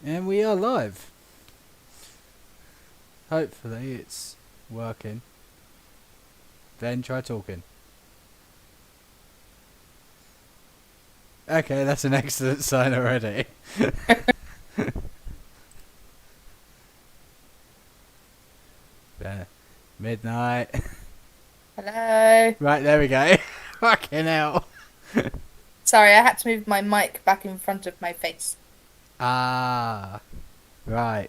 And we are live. Hopefully it's working. Then try talking. Okay, that's an excellent sign already. Midnight. Hello. Right, there we go. Fucking hell. Sorry, I had to move my mic back in front of my face. Ah, right.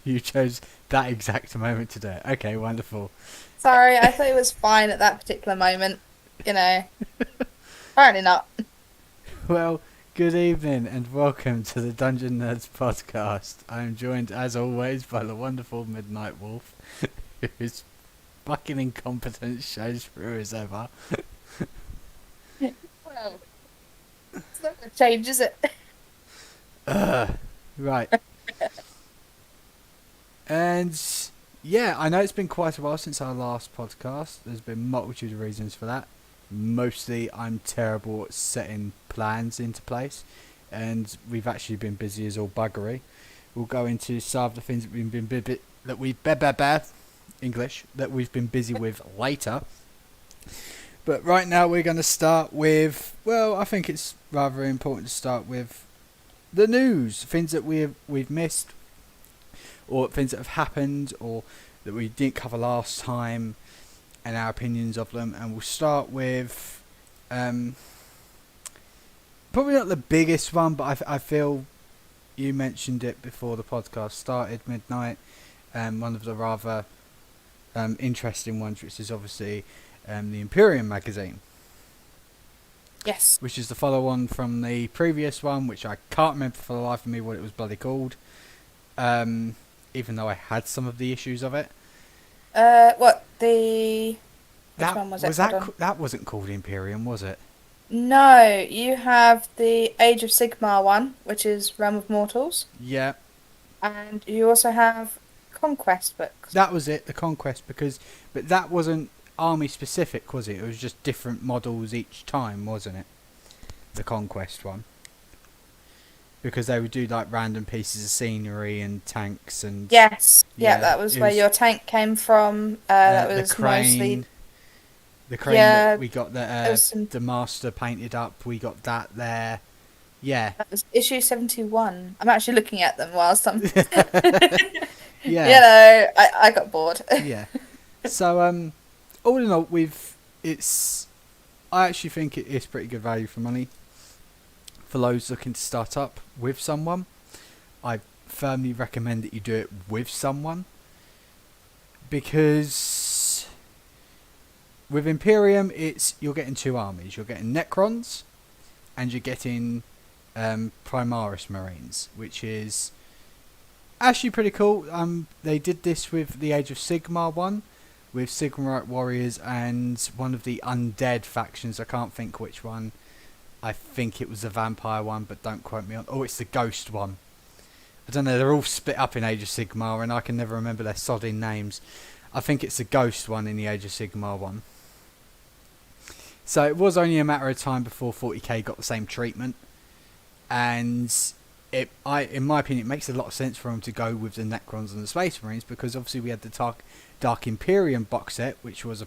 You chose that exact moment to do it. Okay, wonderful. Sorry, I thought it was fine at that particular moment. You know, apparently not. Well, good evening and welcome to the Dungeon Nerds podcast. I am joined, as always, by the wonderful Midnight Wolf, whose fucking incompetence shows through as ever. Well, it's not going to change, is it? Right. And yeah, I know it's been quite a while since our last podcast. There's been multitude of reasons for that. Mostly, I'm terrible at setting plans into place, and we've actually been busy as all buggery. We'll go into some of the things that we've been English that we've been busy with later. But right now, we're going to start with. Well, I think it's rather important to start with the news, things that we've missed, or things that have happened, or that we didn't cover last time, and our opinions of them. And we'll start with probably not the biggest one, but I feel you mentioned it before the podcast started, Midnight. One of the rather interesting ones, which is obviously the Imperium magazine, Yes. which is the follow-on from the previous one, which I can't remember for the life of me what it was bloody called. Even though I had some of the issues of it. What the? Which That one was was it? Hold on. that wasn't called Imperium, was it? No, you have the Age of Sigmar one, which is Realm of Mortals, Yeah, and you also have Conquest books. that was it, the Conquest, but that wasn't army specific, was it? It was just different models each time, wasn't it? The Conquest one. Because they would do like random pieces of scenery and tanks and Yes. Yeah, yeah, that was it where was your tank came from. That the was mostly. crane, the crane that Yeah, we got there was some. the master painted up. We got that there. Yeah, That was issue 71. I'm actually looking at them whilst I'm. yeah, I got bored. yeah. So all in all, it's. I actually think it is pretty good value for money for those looking to start up with someone. I firmly recommend that you do it with someone because with Imperium, you're getting two armies. You're getting Necrons and you're getting Primaris Marines, which is actually pretty cool. They did this with the Age of Sigmar one, with Sigmarite warriors and one of the undead factions. I can't think which one. I think it was the vampire one, but don't quote me on. Oh, it's the ghost one. I don't know. They're all split up in Age of Sigmar, and I can never remember their sodding names. I think it's the ghost one in the Age of Sigmar one. So it was only a matter of time before 40k got the same treatment, and in my opinion, it makes a lot of sense for them to go with the Necrons and the Space Marines because obviously we had the Dark Imperium box set, which was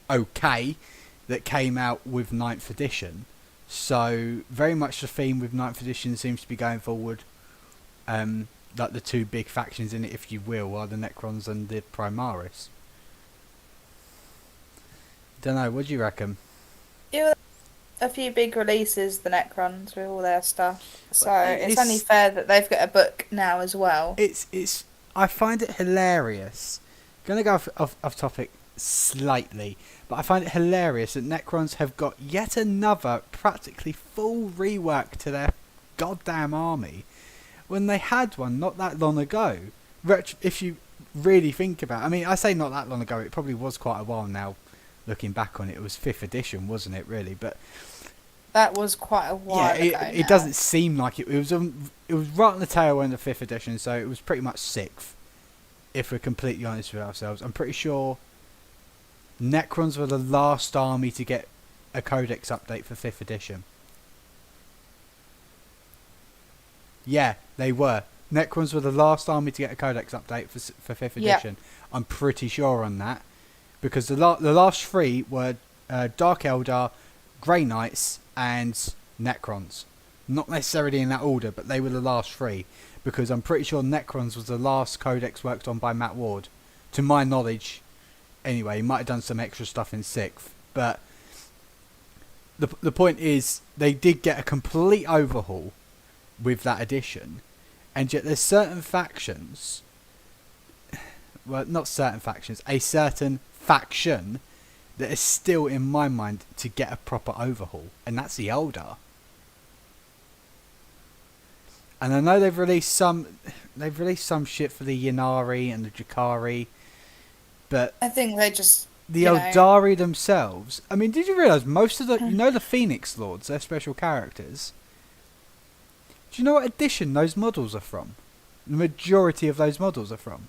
okay, that came out with 9th edition. So very much the theme with 9th edition seems to be going forward. Like the two big factions in it, if you will, are the Necrons and the Primaris. Don't know. What do you reckon? Yeah, a few big releases, the Necrons, with all their stuff. So it's only It's fair that they've got a book now as well. it's. I find it hilarious. Gonna go off topic slightly, but I find it hilarious that Necrons have got yet another practically full rework to their goddamn army when they had one not that long ago. If you really think about it, I mean, I say not that long ago, it probably was quite a while now. Looking back on it, it was 5th edition, wasn't it? Really, but That was quite a yeah, while ago it now. doesn't seem like it. It was right on the tail end of 5th edition, so it was pretty much 6th. If we're completely honest with ourselves, I'm pretty sure Necrons were the last army to get a codex update for 5th edition. Yeah, they were. Necrons were the last army to get a Codex update for 5th Yeah. edition. I'm pretty sure on that. Because the last three were Dark Eldar, Grey Knights, and Necrons. Not necessarily in that order, but they were the last three. Because I'm pretty sure Necrons was the last Codex worked on by Matt Ward. To my knowledge, anyway, he might have done some extra stuff in 6th. But the point is, they did get a complete overhaul with that edition. And yet there's certain factions... Well, not certain factions. A certain faction that is still, in my mind, to get a proper overhaul. And that's the Eldar. And I know they've released some shit for the Ynnari and the Jakari, but I think they just... the you know. Eldari themselves... I mean, did you realise most of the... You know the Phoenix Lords, they're special characters. Do you know what edition those models are from? The majority of those models are from.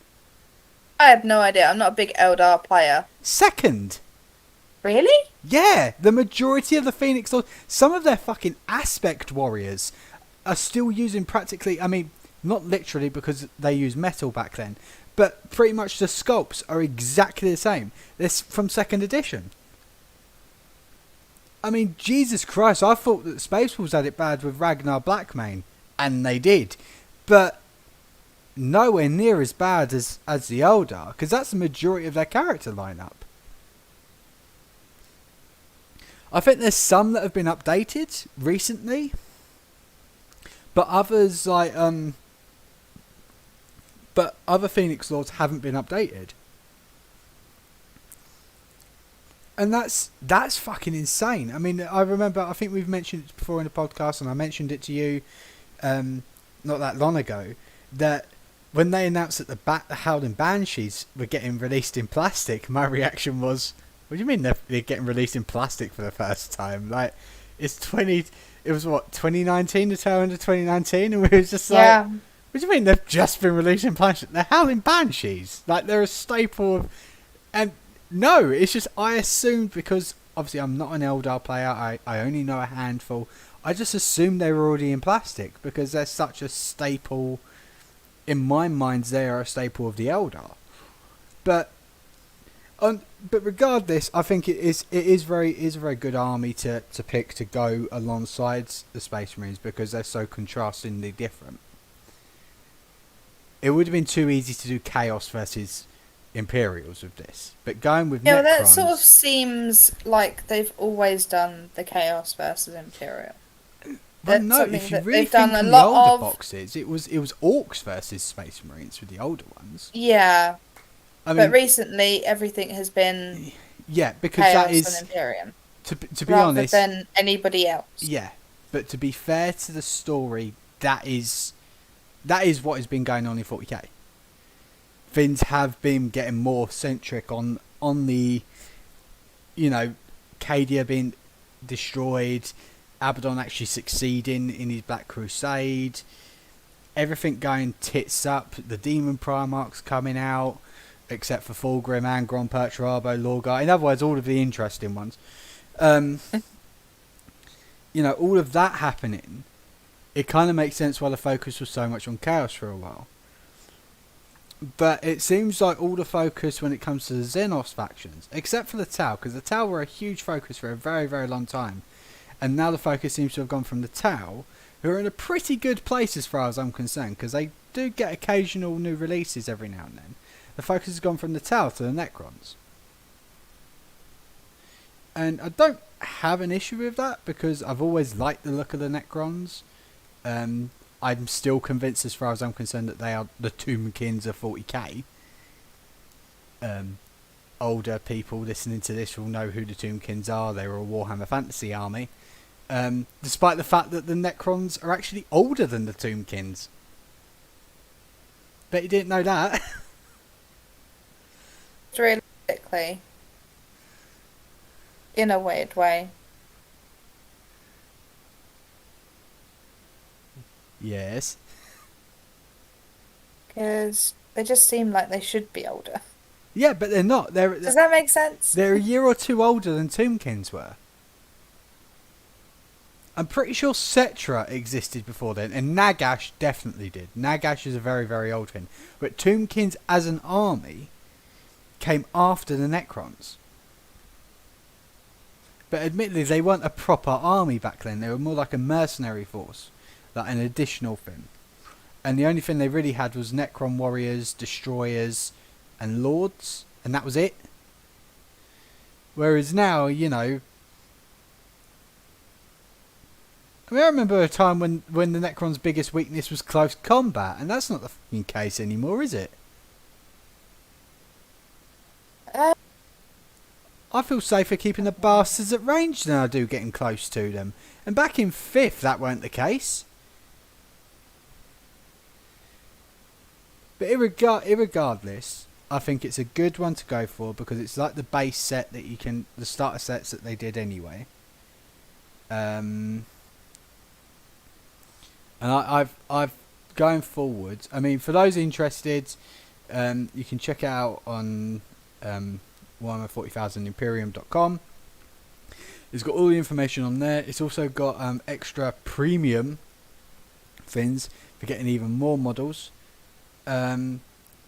I have no idea. I'm not a big Eldar player. Second! Really? Yeah! The majority of the Phoenix Lords... Some of their fucking aspect warriors are still using practically... I mean, not literally because they used metal back then, but pretty much the sculpts are exactly the same. They're from 2nd edition. I mean, Jesus Christ, I thought that Space Wolves had it bad with Ragnar Blackmane, and they did. But nowhere near as bad as the Eldar, because that's the majority of their character lineup. I think there's some that have been updated recently, but others but other Phoenix Lords haven't been updated. And that's fucking insane. I mean, I remember, I think we've mentioned it before in the podcast, and I mentioned it to you not that long ago, that when they announced that the Howling Banshees were getting released in plastic, my reaction was, what do you mean they're getting released in plastic for the first time? Like, it was what, 2019, the tail end of 2019, and we were just like, Yeah. what do you mean they've just been released in plastic? They're Howling Banshees. Like, they're a staple of... And no, it's just, I assumed, because obviously I'm not an Eldar player, I only know a handful, I just assumed they were already in plastic, because they're such a staple... In my mind, they are a staple of the Eldar. But regardless, I think it is a very good army to pick to go alongside the Space Marines, because they're so contrastingly different. It would have been too easy to do Chaos versus Imperials with this, but going with Yeah, Necrons, well, that sort of seems like they've always done the Chaos versus Imperial. well, that's no, something if you that really they've done think a in the lot older of- boxes, it was Orcs versus Space Marines with the older ones. Yeah, I but mean, recently everything has been yeah, because Chaos that is and Imperium, to be rather honest, than anybody else. yeah. But to be fair to the story, that is what has been going on in 40k. Things have been getting more centric on the, you know, Cadia being destroyed, Abaddon actually succeeding in his Black Crusade, everything going tits up, the Demon Primarchs coming out, except for Fulgrim, Angron, Perturabo, Lorgar. In other words, all of the interesting ones. You know, all of that happening, it kind of makes sense why the focus was so much on Chaos for a while. But it seems like all the focus when it comes to the Xenos factions, except for the Tau, because the Tau were a huge focus for a very, very long time. And now the focus seems to have gone from the Tau, who are in a pretty good place as far as I'm concerned, because they do get occasional new releases every now and then. The focus has gone from the Tau to the Necrons. And I don't have an issue with that, because I've always liked the look of the Necrons. I'm still convinced, as far as I'm concerned, that they are the Tombkins of 40k. Older people listening to this will know who the Tombkins are. They were a Warhammer Fantasy army. Despite the fact that the Necrons are actually older than the Tombkins. Bet you didn't know that. Realistically, in a weird way. Yes. Because they just seem like they should be older. Yeah, but they're not. Does that make sense? They're a year or two older than Tombkins were. I'm pretty sure Cetra existed before then, and Nagash definitely did. Nagash is a very, very old thing. But Tombkins as an army came after the Necrons. But admittedly, they weren't a proper army back then. They were more like a mercenary force, like an additional thing. And the only thing they really had was Necron warriors, destroyers, and lords, and that was it. Whereas now, you know, I mean, I remember a time when the Necron's biggest weakness was close combat, and that's not the fucking case anymore, is it? Uh, I feel safer keeping the bastards at range than I do getting close to them. And back in 5th, that weren't the case. But irregardless, I think it's a good one to go for because it's like the base set that you can, the starter sets that they did anyway. And I've going forward. I mean, for those interested, you can check out on Warhammer40000Imperium.com. It's got all the information on there. It's also got extra premium things for getting even more models.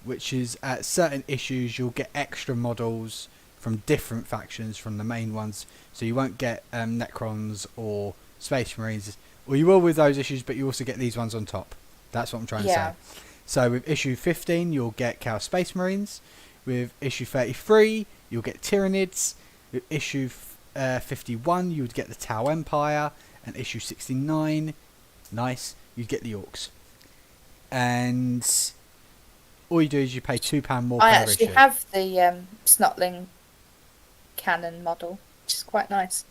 Which is at certain issues you'll get extra models from different factions from the main ones, so you won't get Necrons or Space Marines, or you will with those issues, but you also get these ones on top. That's what I'm trying to say. So with issue 15 you'll get Chaos Space Marines, with issue 33 you'll get Tyranids, with issue 51 you would get the Tau Empire, and issue 69, nice, you'd get the Orcs. And all you do is you pay £2 more per issue. I actually have the Snotling cannon model, which is quite nice.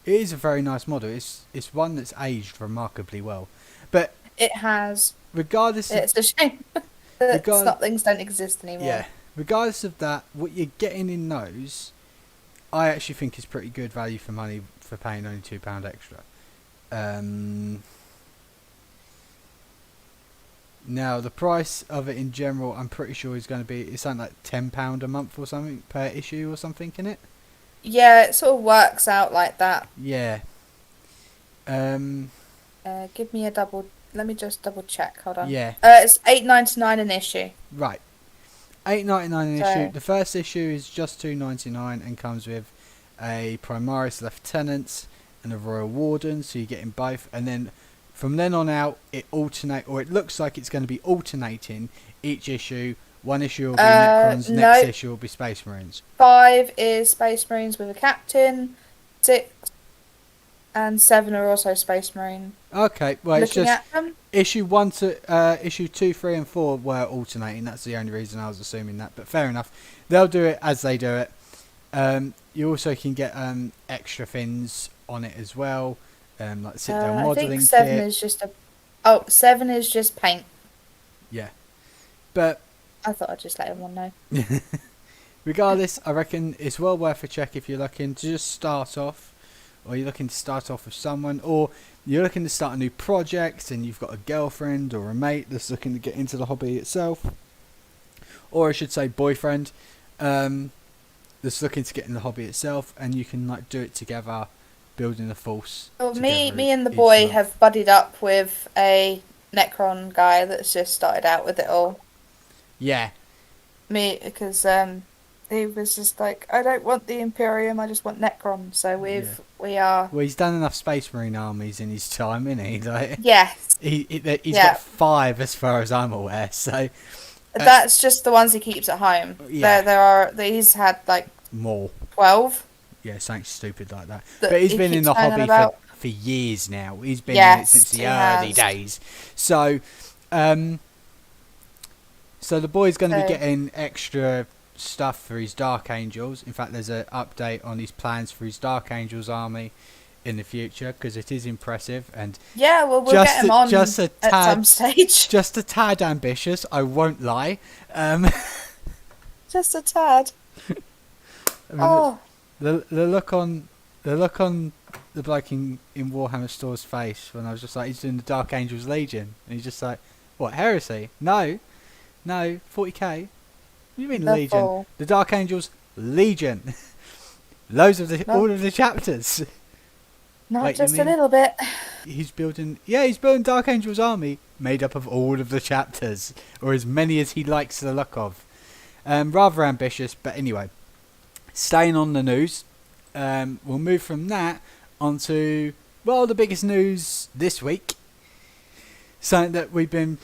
It is a very nice model. It's one that's aged remarkably well. But it has. Regardless, it's a shame that Snotlings don't exist anymore. Yeah. Regardless of that, what you're getting in those, I actually think is pretty good value for money for paying only £2 extra. Now, the price of it in general, I'm pretty sure is going to be, it's something like £10 a month or something per issue or something, in it? Yeah, it sort of works out like that. Yeah. Give me let me just double check, hold on. Yeah. It's £8.99 an issue. Right. £8.99 an issue. The first issue is just £2.99 and comes with a Primaris Lieutenant and a Royal Warden, so you're getting both, and then from then on out, it looks like it's going to be alternating each issue. One issue will be Necrons, next issue will be Space Marines. 5 is Space Marines with a captain. 6 and 7 are also Space Marine. Okay, well, it's just at them. issue 1 to issue 2, 3, and 4 were alternating. That's the only reason I was assuming that. But fair enough, they'll do it as they do it. You also can get extra things on it as well. Like sit-down modelling. I think 7 is just 7 is just paint. Yeah, but I thought I'd just let everyone know. Regardless, I reckon it's well worth a check if you're looking to just start off, or you're looking to start off with someone, or you're looking to start a new project and you've got a girlfriend or a mate that's looking to get into the hobby itself, or I should say boyfriend, that's looking to get in the hobby itself, and you can like do it together. Building a force. Well, me and the boy have buddied up with a Necron guy that's just started out with it all. Yeah. Because he was just like, I don't want the Imperium, I just want Necron. So we are. Well, he's done enough Space Marine armies in his time, isn't he? Like, yes. He's got 5 as far as I'm aware. So that's just the ones he keeps at home. Yeah. He's had like more. 12. Yeah, something stupid like that. But he's been in the hobby for years now. He's been in it since the early days. So, so the boy's going to be getting extra stuff for his Dark Angels. In fact, there's an update on his plans for his Dark Angels army in the future, because it is impressive. And yeah, well, we'll get him on at some stage. Just a tad ambitious, I won't lie. Just a tad. The look on the bloke in Warhammer Store's face when I was just like, he's doing the Dark Angels Legion, and he's just like, what, Heresy? No, 40k. What do you mean Legion? The Dark Angels Legion. All of the chapters. Not Wait, you just a mean little bit. he's building? Yeah, he's building Dark Angel's army made up of all of the chapters, or as many as he likes the look of. Rather ambitious, but anyway. Staying on the news, we'll move from that onto, well, the biggest news this week. Something that we've been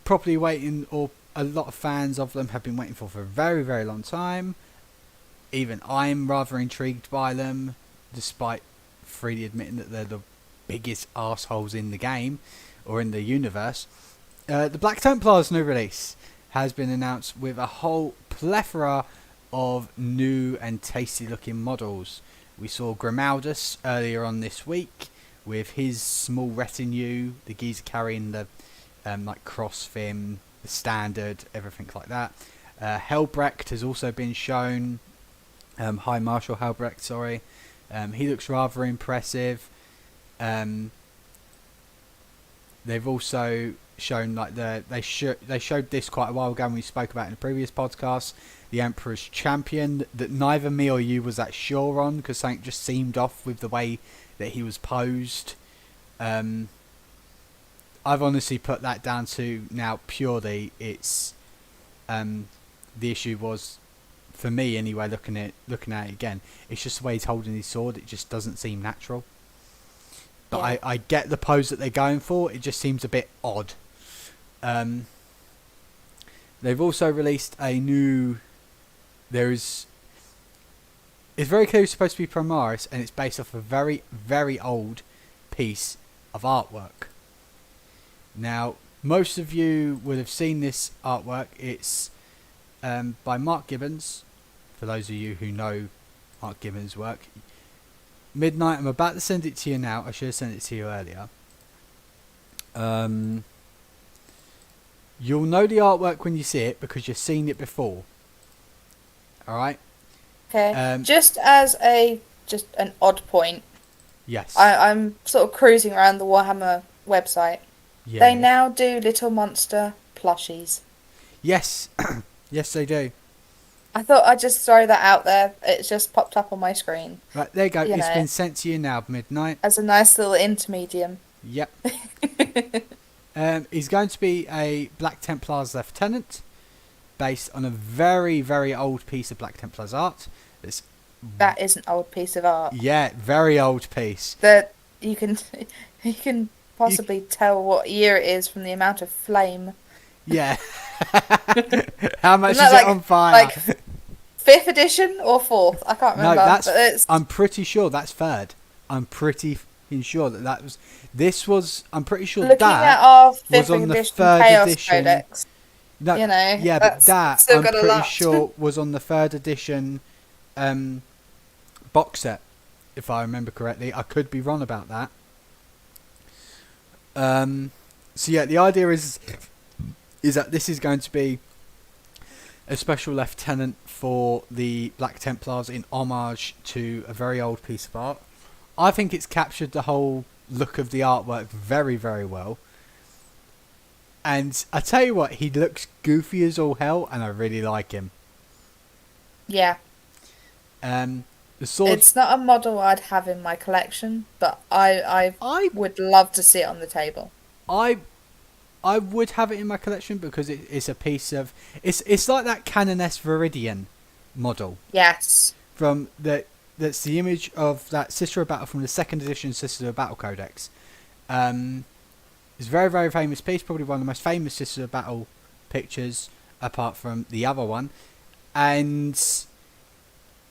properly waiting, or a lot of fans of them have been waiting for a very, very long time. Even I'm rather intrigued by them, despite freely admitting that they're the biggest arseholes in the game, or in the universe. The Black Templars new release has been announced with a whole plethora of new and tasty looking models. We saw Grimaldus earlier on this week with his small retinue, the geezer carrying the like cross fin, the standard, everything like that. Helbrecht has also been shown. High Marshal Helbrecht, sorry. He looks rather impressive. They've also shown like they showed this quite a while ago when we spoke about in the previous podcast, the Emperor's Champion, that neither me or you was that sure on, because something just seemed off with the way that he was posed. I've honestly put that down to now purely it's the issue was, for me anyway, looking at it again, it's just the way he's holding his sword. It just doesn't seem natural. But yeah. I get the pose that they're going for. It just seems a bit odd. They've also released a new... It's very clearly supposed to be Primaris, and it's based off a very, very old piece of artwork. Now, most of you would have seen this artwork. It's by Mark Gibbons. For those of you who know Mark Gibbons' work. Midnight, I'm about to send it to you now. I should have sent it to you earlier. You'll know the artwork when you see it because you've seen it before. Alright? Okay. Just as an odd point. Yes. I'm sort of cruising around the Warhammer website. Yeah. They now do Little Monster plushies. Yes. Yes, they do. I thought I'd just throw that out there. It's just popped up on my screen. Right, there you go. It's been sent to you now, Midnight. As a nice little intermedium. Yep. He's going to be a Black Templars lieutenant, based on a very, very old piece of Black Templars art. That is an old piece of art. Yeah, very old piece. That you can possibly tell what year it is from the amount of flame. Yeah. How much is it on fire? Like 5th edition or 4th? I can't remember. No, I'm pretty sure that's 3rd. I'm pretty sure that was. This was. I'm pretty sure looking that at our 5th was on the edition 3rd Chaos edition. Codex. No, you know, yeah, but that still I'm got a pretty lot. sure was on the 3rd edition box set, if I remember correctly. I could be wrong about that. So yeah, the idea is that this is going to be a special lieutenant for the Black Templars in homage to a very old piece of art. I think it's captured the whole look of the artwork very, very well. And I tell you what, he looks goofy as all hell, and I really like him. Yeah. The sword. It's not a model I'd have in my collection, but I would love to see it on the table. I would have it in my collection because it's a piece of... It's like that Canoness Viridian model. Yes. That's the image of that Sister of Battle from the 2nd edition Sister of Battle Codex. It's a very, very famous piece. Probably one of the most famous Sister of Battle pictures, apart from the other one. And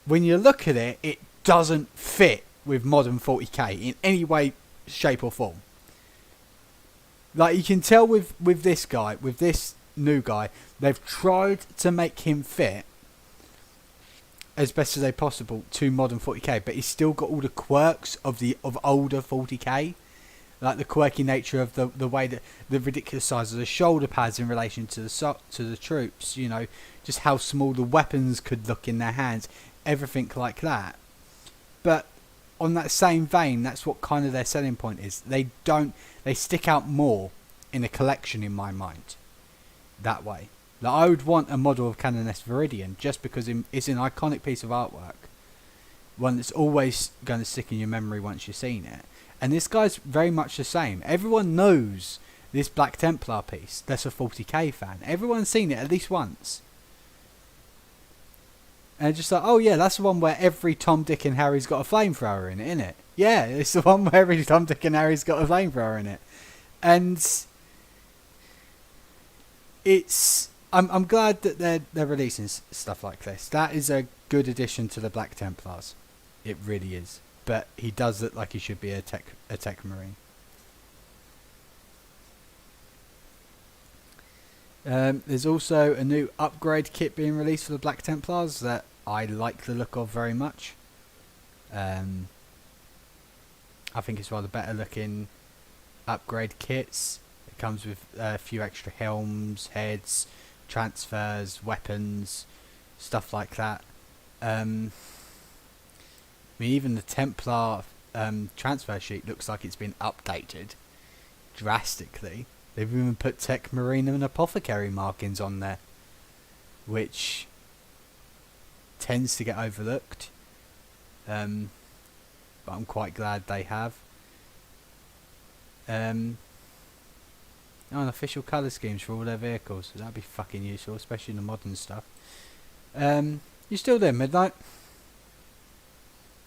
when you look at it, it doesn't fit with modern 40k in any way, shape or form. Like, you can tell with this guy, with this new guy, they've tried to make him fit as best as they possible to modern 40k, but he's still got all the quirks of older 40k, like the quirky nature of the way that the ridiculous size of the shoulder pads in relation to the troops, you know, just how small the weapons could look in their hands, everything like that. But on that same vein, that's what kind of their selling point is. They stick out more in a collection in my mind. That way. Like, I would want a model of Canoness Viridian just because it's an iconic piece of artwork. One that's always going to stick in your memory once you've seen it. And this guy's very much the same. Everyone knows this Black Templar piece. That's a 40k fan. Everyone's seen it at least once. And just like, oh yeah, that's the one where every Tom, Dick and Harry's got a flamethrower in it, isn't it? Yeah, it's the one where every Tom, Dick and Harry's got a flamethrower in it. And it's... I'm glad that they're releasing stuff like this. That is a good addition to the Black Templars. It really is. But he does look like he should be a tech marine. There's also a new upgrade kit being released for the Black Templars that I like the look of very much. I think it's rather better looking upgrade kits. It comes with a few extra helms, heads, transfers, weapons, stuff like that. I mean, even the Templar transfer sheet looks like it's been updated drastically. They've even put Tech Marine and Apothecary markings on there, which tends to get overlooked. But I'm quite glad they have. Unofficial colour schemes for all their vehicles. That'd be fucking useful, especially in the modern stuff. You still there, Midnight?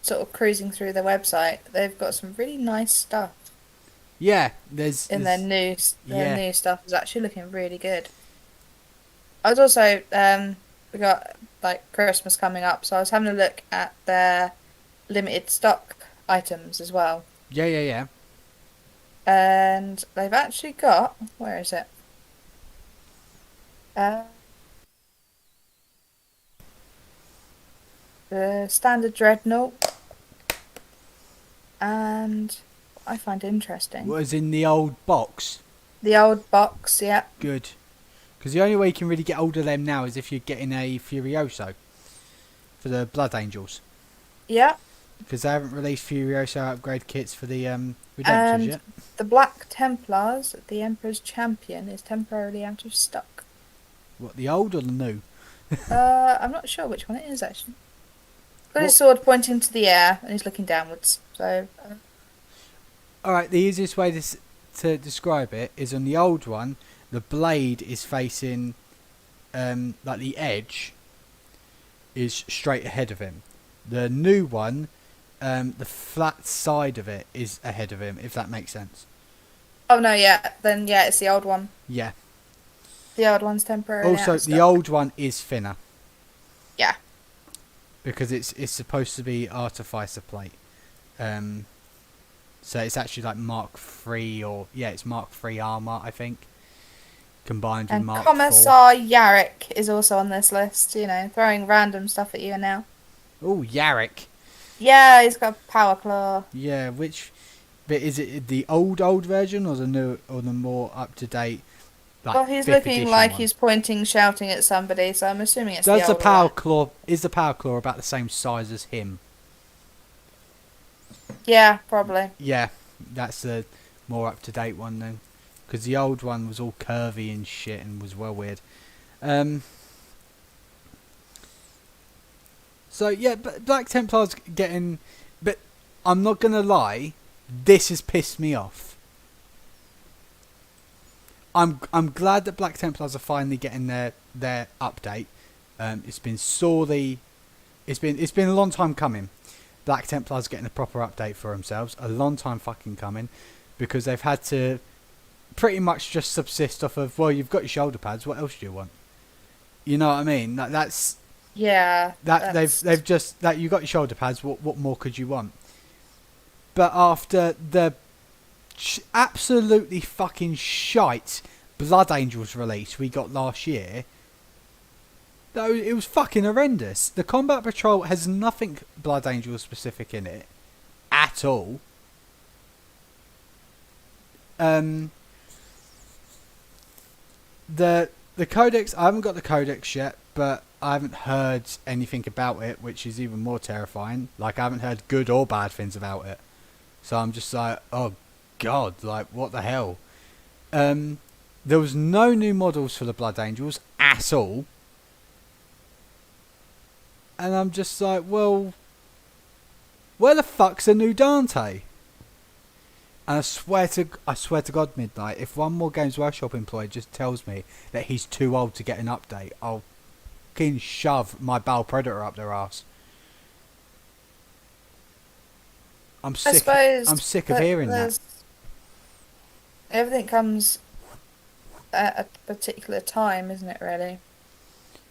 Sort of cruising through their website. They've got some really nice stuff. Yeah, there's their new stuff is actually looking really good. I was also we got like Christmas coming up, so I was having a look at their limited stock items as well. Yeah. And they've actually got, where is it? The standard dreadnought, and I find interesting. Was in the old box. The old box, yeah. Good. Because the only way you can really get hold of them now is if you're getting a Furioso for the Blood Angels. Yeah. Because they haven't released Furioso upgrade kits for the Redemptors and yet. The Black Templars, the Emperor's Champion, is temporarily out of stock. What, the old or the new? I'm not sure which one it is, actually. Got his sword pointing to the air, and he's looking downwards. So. Alright, the easiest way to describe it is on the old one, the blade is facing, like the edge is straight ahead of him. The new one, the flat side of it is ahead of him, if that makes sense. Oh no, yeah. Then yeah, it's the old one. Yeah. The old one's temporarily Also, out of stock. the old one is thinner. Yeah. Because it's supposed to be Artificer plate. So it's actually like Mark III it's Mark III armor, I think. Combined with Mark IV. And Commissar Yarrick is also on this list, you know, throwing random stuff at you now. Oh, Yarrick. Yeah, he's got a power claw. Yeah, which bit is it? The old version or the new or the more up to date? Like, well, he's looking like he's pointing, shouting at somebody, so I'm assuming it's Does the the power one. claw is the power claw about the same size as him? Yeah, probably. Yeah, that's the more up to date one then, because the old one was all curvy and shit and was well weird. So yeah, but Black Templar's getting, but I'm not gonna lie, this has pissed me off. I'm glad that Black Templars are finally getting their update. It's been a long time coming. Black Templars getting a proper update for themselves, a long time fucking coming, because they've had to pretty much just subsist off of, well, you've got your shoulder pads, what else do you want? You know what I mean? That's yeah. They've just that you got your shoulder pads. What more could you want? But after the absolutely fucking shite Blood Angels release we got last year, though it was fucking horrendous. The Combat Patrol has nothing Blood Angel specific in it at all. The Codex, I haven't got the Codex yet, but I haven't heard anything about it, which is even more terrifying. Like, I haven't heard good or bad things about it. So I'm just like, oh god, like, what the hell? There was no new models for the Blood Angels at all. And I'm just like, well, where the fuck's a new Dante? And I swear to God, Midnight, if one more Games Workshop employee just tells me that he's too old to get an update, I'll fucking shove my Bal Predator up their ass. I'm I sick. suppose I'm sick of hearing that. Everything comes at a particular time, isn't it? Really.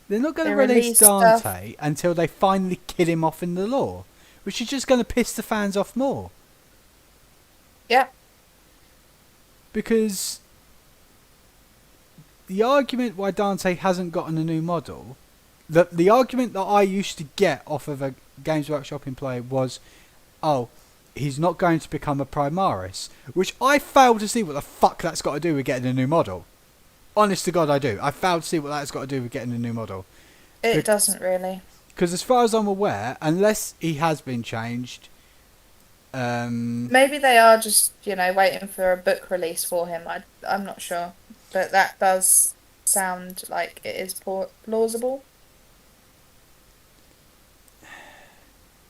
They're not going to They release release Dante stuff. until they finally kill him off in the lore, which is just going to piss the fans off more. Yeah. Because the argument why Dante hasn't gotten a new model, the argument that I used to get off of a Games Workshop employee was, oh, he's not going to become a Primaris, which I fail to see what the fuck that's got to do with getting a new model. Honest to God, I do. I fail to see what that's got to do with getting a new model. It doesn't really. Because as far as I'm aware, unless he has been changed... Maybe they are just, waiting for a book release for him. I'm not sure. But that does sound like it is plausible.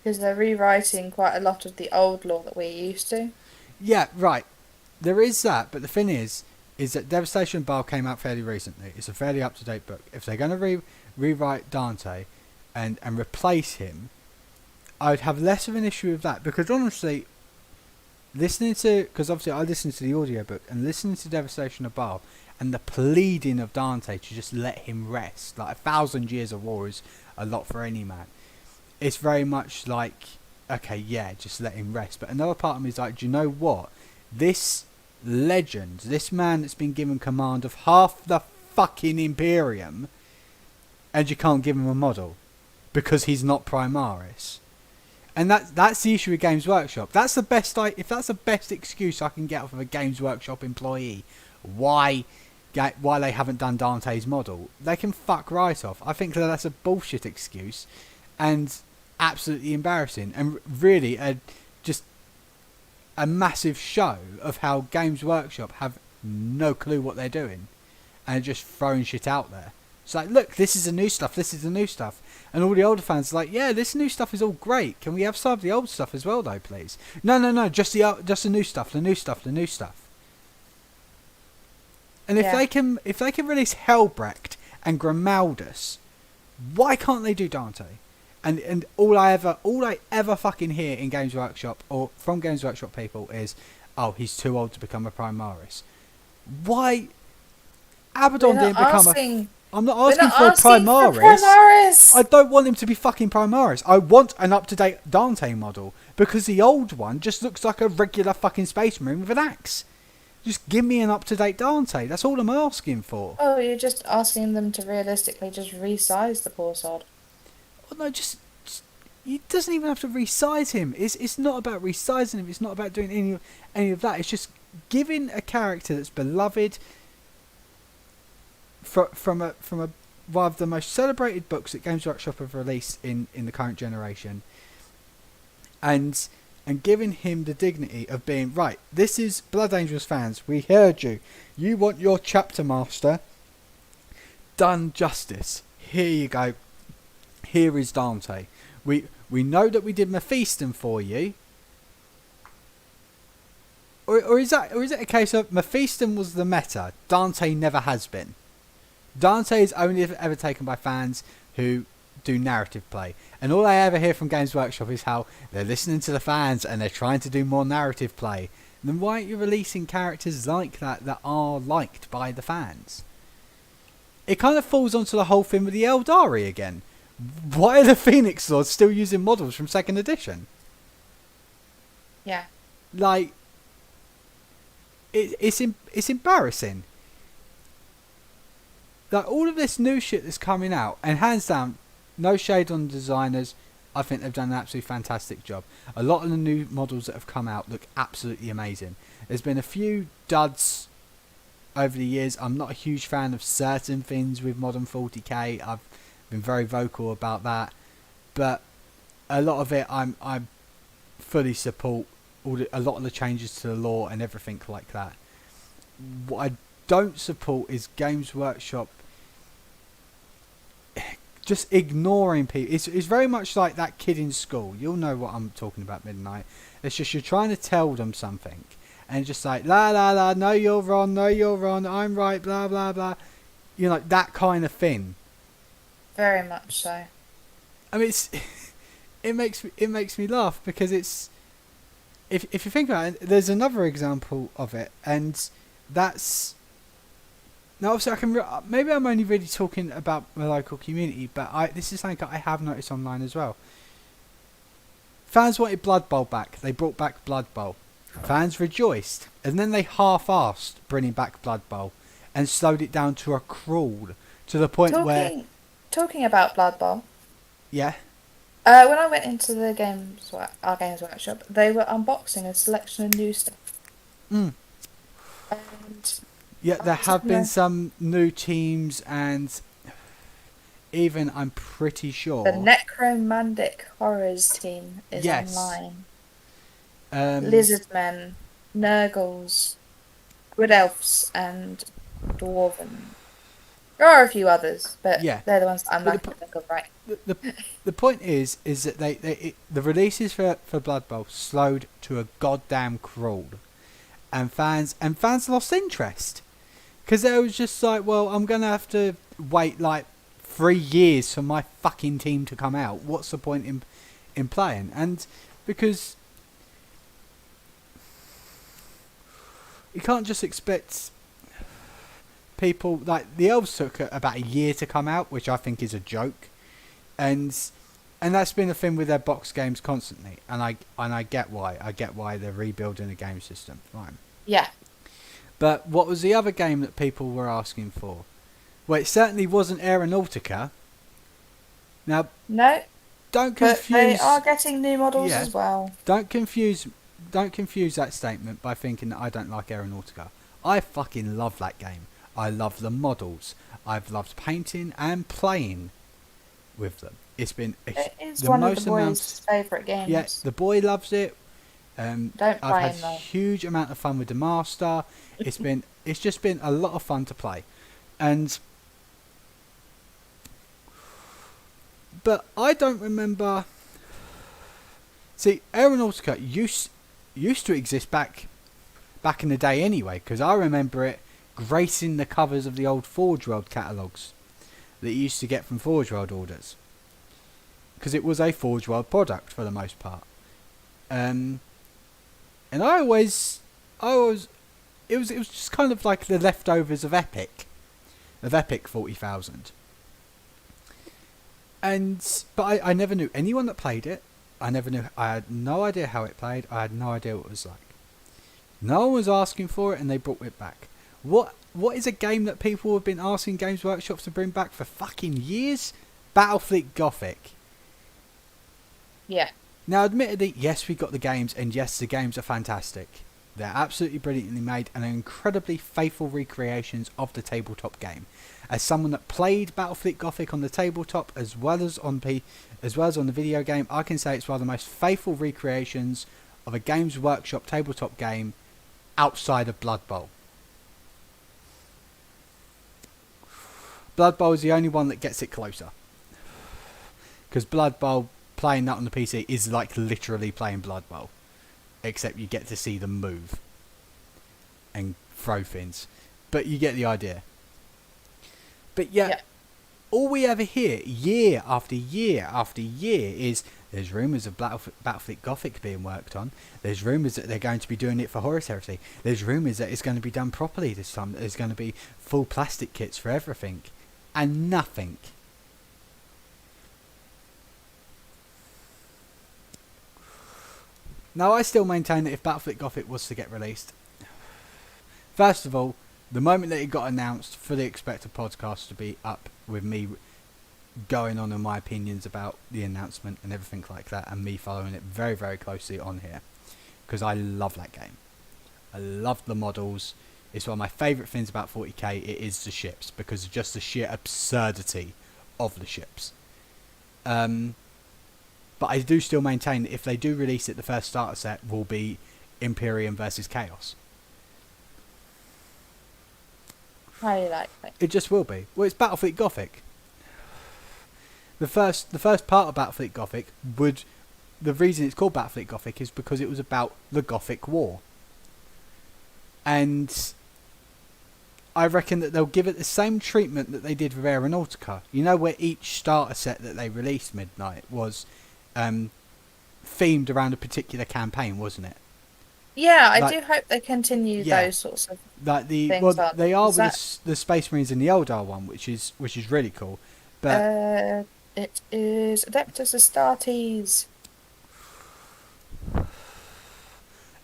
Because they're rewriting quite a lot of the old lore that we're used to. Yeah, right. There is that, but the thing is that Devastation Bal came out fairly recently. It's a fairly up-to-date book. If they're going to rewrite Dante and replace him, I would have less of an issue with that, because honestly, because obviously I listened to the audiobook and listening to Devastation of Bal and the pleading of Dante to just let him rest, like 1,000 years of war is a lot for any man. It's very much like, okay, yeah, just let him rest. But another part of me is like, do you know what? This legend, this man that's been given command of half the fucking Imperium, and you can't give him a model because he's not Primaris. And that's the issue with Games Workshop. That's the best if that's the best excuse I can get off of a Games Workshop employee, why they haven't done Dante's model, they can fuck right off. I think that's a bullshit excuse, and absolutely embarrassing, and really just a massive show of how Games Workshop have no clue what they're doing, and are just throwing shit out there. It's like, look, this is the new stuff, this is the new stuff. And all the older fans are like, yeah, this new stuff is all great. Can we have some of the old stuff as well, though, please? No, just the new stuff, the new stuff. And if they can release Helbrecht and Grimaldus, why can't they do Dante? And all I ever fucking hear in Games Workshop or from Games Workshop people is, oh, he's too old to become a Primaris. Why? Abaddon didn't become I'm not asking for a Primaris. I don't want him to be fucking Primaris. I want an up-to-date Dante model, because the old one just looks like a regular fucking space marine with an axe. Just give me an up-to-date Dante. That's all I'm asking for. Oh, you're just asking them to realistically just resize the poor sod. Well, no, just he doesn't even have to resize him. It's not about resizing him. It's not about doing any of that. It's just giving a character that's beloved from one of the most celebrated books that Games Workshop have released in the current generation, and giving him the dignity of being, right, this is Blood Angels fans, we heard you. You want your chapter master done justice. Here you go. Here is Dante. We know that we did Mephiston for you. Or is it a case of Mephiston was the meta, Dante never has been? Dante is only ever taken by fans who do narrative play, and all I ever hear from Games Workshop is how they're listening to the fans and they're trying to do more narrative play. Then why aren't you releasing characters like that are liked by the fans? It kind of falls onto the whole thing with the Eldari again. Why are the Phoenix Lords still using models from 2nd edition? Yeah. Like, it's embarrassing. Like, all of this new shit that's coming out, and hands down, no shade on the designers, I think they've done an absolutely fantastic job. A lot of the new models that have come out look absolutely amazing. There's been a few duds over the years. I'm not a huge fan of certain things with Modern 40k. I've been very vocal about that, but a lot of it I fully support. A lot of the changes to the lore and everything like that. What I don't support is Games Workshop just ignoring people. It's very much like that kid in school. You'll know what I'm talking about, Midnight. It's just you're trying to tell them something, and just like la la la, no you're wrong, I'm right, blah blah blah, that kind of thing. Very much so. I mean, it makes me laugh because it's, if you think about it, there's another example of it, and that's, now obviously maybe I'm only really talking about my local community, but this is something that I have noticed online as well. Fans wanted Blood Bowl back. They brought back Blood Bowl. Fans rejoiced, and then they half-assed bringing back Blood Bowl and slowed it down to a crawl to the point where. Talking about Blood Bowl. Yeah. When I went into our Games Workshop, they were unboxing a selection of new stuff. Mm. And yeah, there have been some new teams, and even I'm pretty sure the Necromantic Horrors team is online. Lizardmen, Nurgles, Wood Elves, and Dwarven. There are a few others, but they're the ones that I'm not going to think of right. The point is that the releases for Blood Bowl slowed to a goddamn crawl, and fans lost interest because they was just like, well, I'm gonna have to wait like 3 years for my fucking team to come out. What's the point in playing? And because you can't just expect people, like the elves took about a year to come out, which I think is a joke, and that's been a thing with their box games constantly, and I get why they're rebuilding the game system, fine. Yeah. But what was the other game that people were asking for? Well, it certainly wasn't Aeronautica. Now, no, don't confuse. But they are getting new models as well. Don't confuse that statement by thinking that I don't like Aeronautica. I fucking love that game. I love the models. I've loved painting and playing with them. It is one of the boys' favourite games. Yeah, the boy loves it. I've had a huge amount of fun with the master. It's just been a lot of fun to play, but I don't remember. See, Aeronautica used to exist back in the day anyway, because I remember it gracing the covers of the old Forge World catalogues that you used to get from Forge World orders, because it was a Forge World product for the most part. And it was just kind of like the leftovers of Epic 40,000. But I never knew anyone that played it. I had no idea how it played. I had no idea what it was like. No one was asking for it, and they brought it back. What is a game that people have been asking Games Workshop to bring back for fucking years? Battlefleet Gothic. Yeah. Now, admittedly, yes, we got the games, and yes, the games are fantastic. They're absolutely brilliantly made, and are incredibly faithful recreations of the tabletop game. As someone that played Battlefleet Gothic on the tabletop as well as on the video game, I can say it's one of the most faithful recreations of a Games Workshop tabletop game outside of Blood Bowl. Blood Bowl is the only one that gets it closer, because Blood Bowl, playing that on the PC, is like literally playing Blood Bowl, except you get to see them move and throw things, but you get the idea. But yeah, all we ever hear year after year after year is there's rumours of Battlefleet Gothic being worked on. There's rumours that they're going to be doing it for Horus Heresy. There's rumours that it's going to be done properly this time. There's going to be full plastic kits for everything, and nothing. Now, I still maintain that if Battlefleet Gothic was to get released, first of all, the moment that it got announced, fully expect a podcast to be up with me going on my opinions about the announcement and everything like that, and me following it very, very closely on here, because I love that game. I love the models. It's one of my favourite things about 40k. It is the ships, because of just the sheer absurdity of the ships. But I do still maintain that if they do release it, the first starter set will be Imperium versus Chaos. Highly likely. It just will be. Well, it's Battlefleet Gothic. The first part of Battlefleet Gothic the reason it's called Battlefleet Gothic is because it was about the Gothic War. and I reckon that they'll give it the same treatment that they did with Aeronautica. You know, where each starter set that they released Midnight was themed around a particular campaign, wasn't it? Yeah, I do hope they continue Yeah. those sorts of Like things. they are with the Space Marines in the Eldar one, which is really cool. But it is Adeptus Astartes.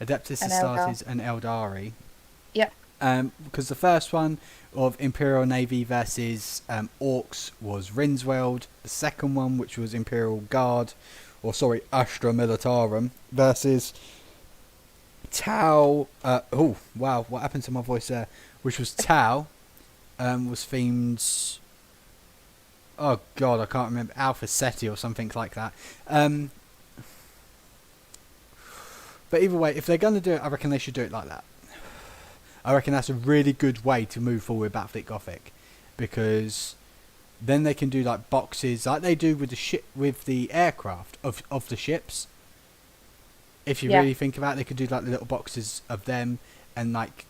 Adeptus And Astartes and Eldari. Yep. Because the first one of Imperial Navy versus Orcs was Rinsweld. The second one, which was Imperial Guard, Astra Militarum versus Tau. Oh wow, what happened to my voice there? Which was Tau. Was themed. Oh god, I can't remember. Alpha Ceti or something like that. But either way, if they're going to do it, I reckon they should do it like that. I reckon that's a really good way to move forward with Battlefleet Gothic, because then they can do like boxes like they do with the aircraft of the ships. If you really think about it, they could do like the little boxes of them, and like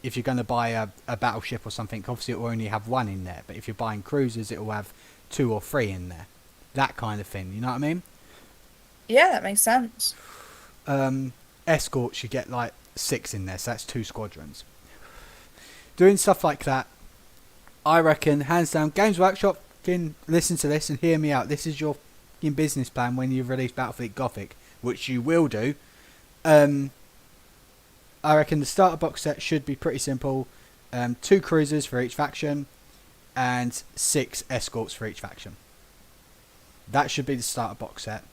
if you're going to buy a battleship or something, obviously it will only have one in there, but if you're buying cruisers, it will have 2 or 3 in there. That kind of thing, you know what I mean? Yeah, that makes sense. Escorts, you get like 6 in there, so that's 2 squadrons. Doing stuff like that, I reckon, hands down, Games Workshop, can listen to this and hear me out. This is your business plan when you release Battlefleet Gothic, which you will do. I reckon the starter box set should be pretty simple. 2 cruisers for each faction, and 6 escorts for each faction. That should be the starter box set.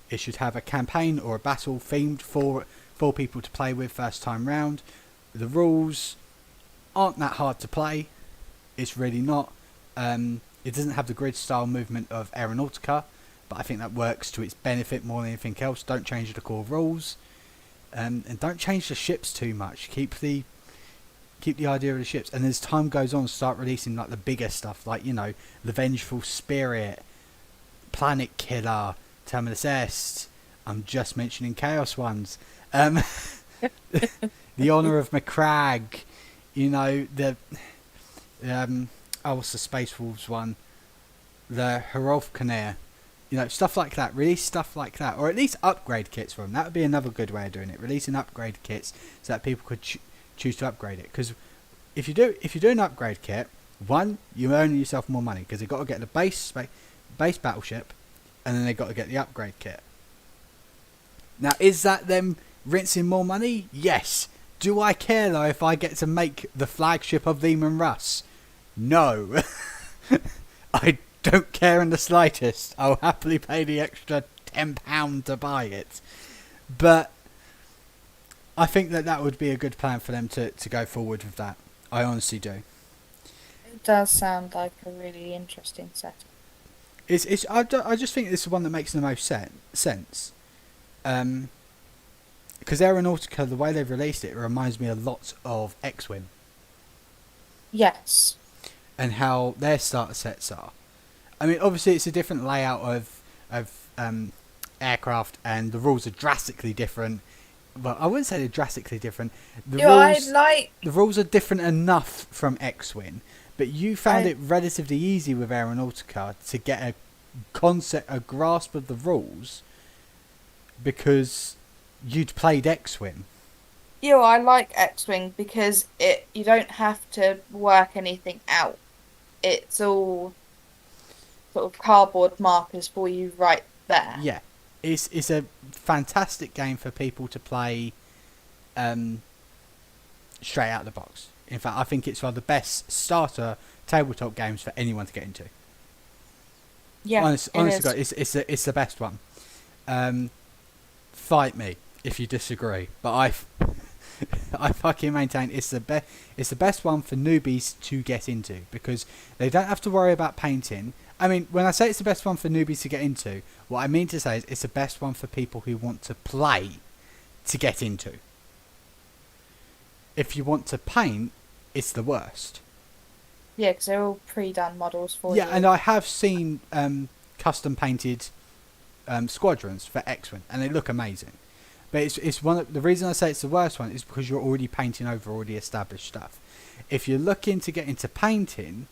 It should have a campaign or a battle themed for people to play with first time round. The rules aren't that hard to play. It's really not. It doesn't have the grid style movement of Aeronautica, but I think that works to its benefit more than anything else. Don't change the core rules, and don't change the ships too much. Keep the idea of the ships, and as time goes on, start releasing like the bigger stuff, like the Vengeful Spirit, Planet Killer, Terminus Est. I'm just mentioning Chaos ones. The Honor of Macragge. What's the Space Wolves one? The Hrolfknir. Stuff like that. Release stuff like that, or at least upgrade kits for them. That would be another good way of doing it. Releasing upgrade kits so that people could choose to upgrade it. Because if you do an upgrade kit, one, you earn yourself more money because they've got to get the base battleship, and then they've got to get the upgrade kit. Now, is that them rinsing more money? Yes. Do I care though if I get to make the flagship of Leman Russ? No. I don't care in the slightest. I'll happily pay the extra £10 to buy it. But I think that would be a good plan for them to go forward with that. I honestly do. It does sound like a really interesting set. I just think this is one that makes the most sense. Because Aeronautica, the way they've released it, reminds me a lot of X-Wing. Yes. And how their starter sets are. I mean, obviously it's a different layout of aircraft, and the rules are drastically different. Well, I wouldn't say they're drastically different. The rules are different enough from X-Wing, but you found it relatively easy with Aeronautica to get a grasp of the rules because you'd played X-Wing. Yeah, I like X-Wing because you don't have to work anything out. It's all sort of cardboard markers for you right there. Yeah, it's a fantastic game for people to play straight out of the box. In fact, I think it's one of the best starter tabletop games for anyone to get into. Yeah, honestly, God, it's the best one. Fight me if you disagree, but I fucking maintain it's the best one for newbies to get into because they don't have to worry about painting. I mean, when I say it's the best one for newbies to get into, what I mean to say is it's the best one for people who want to play to get into. If you want to paint, it's the worst. Yeah, because they're all pre-done models for you. Yeah, and I have seen custom painted squadrons for X-Wing, and they look amazing. But it's one of the reason I say it's the worst one is because you're already painting over already established stuff. If you're looking to get into painting,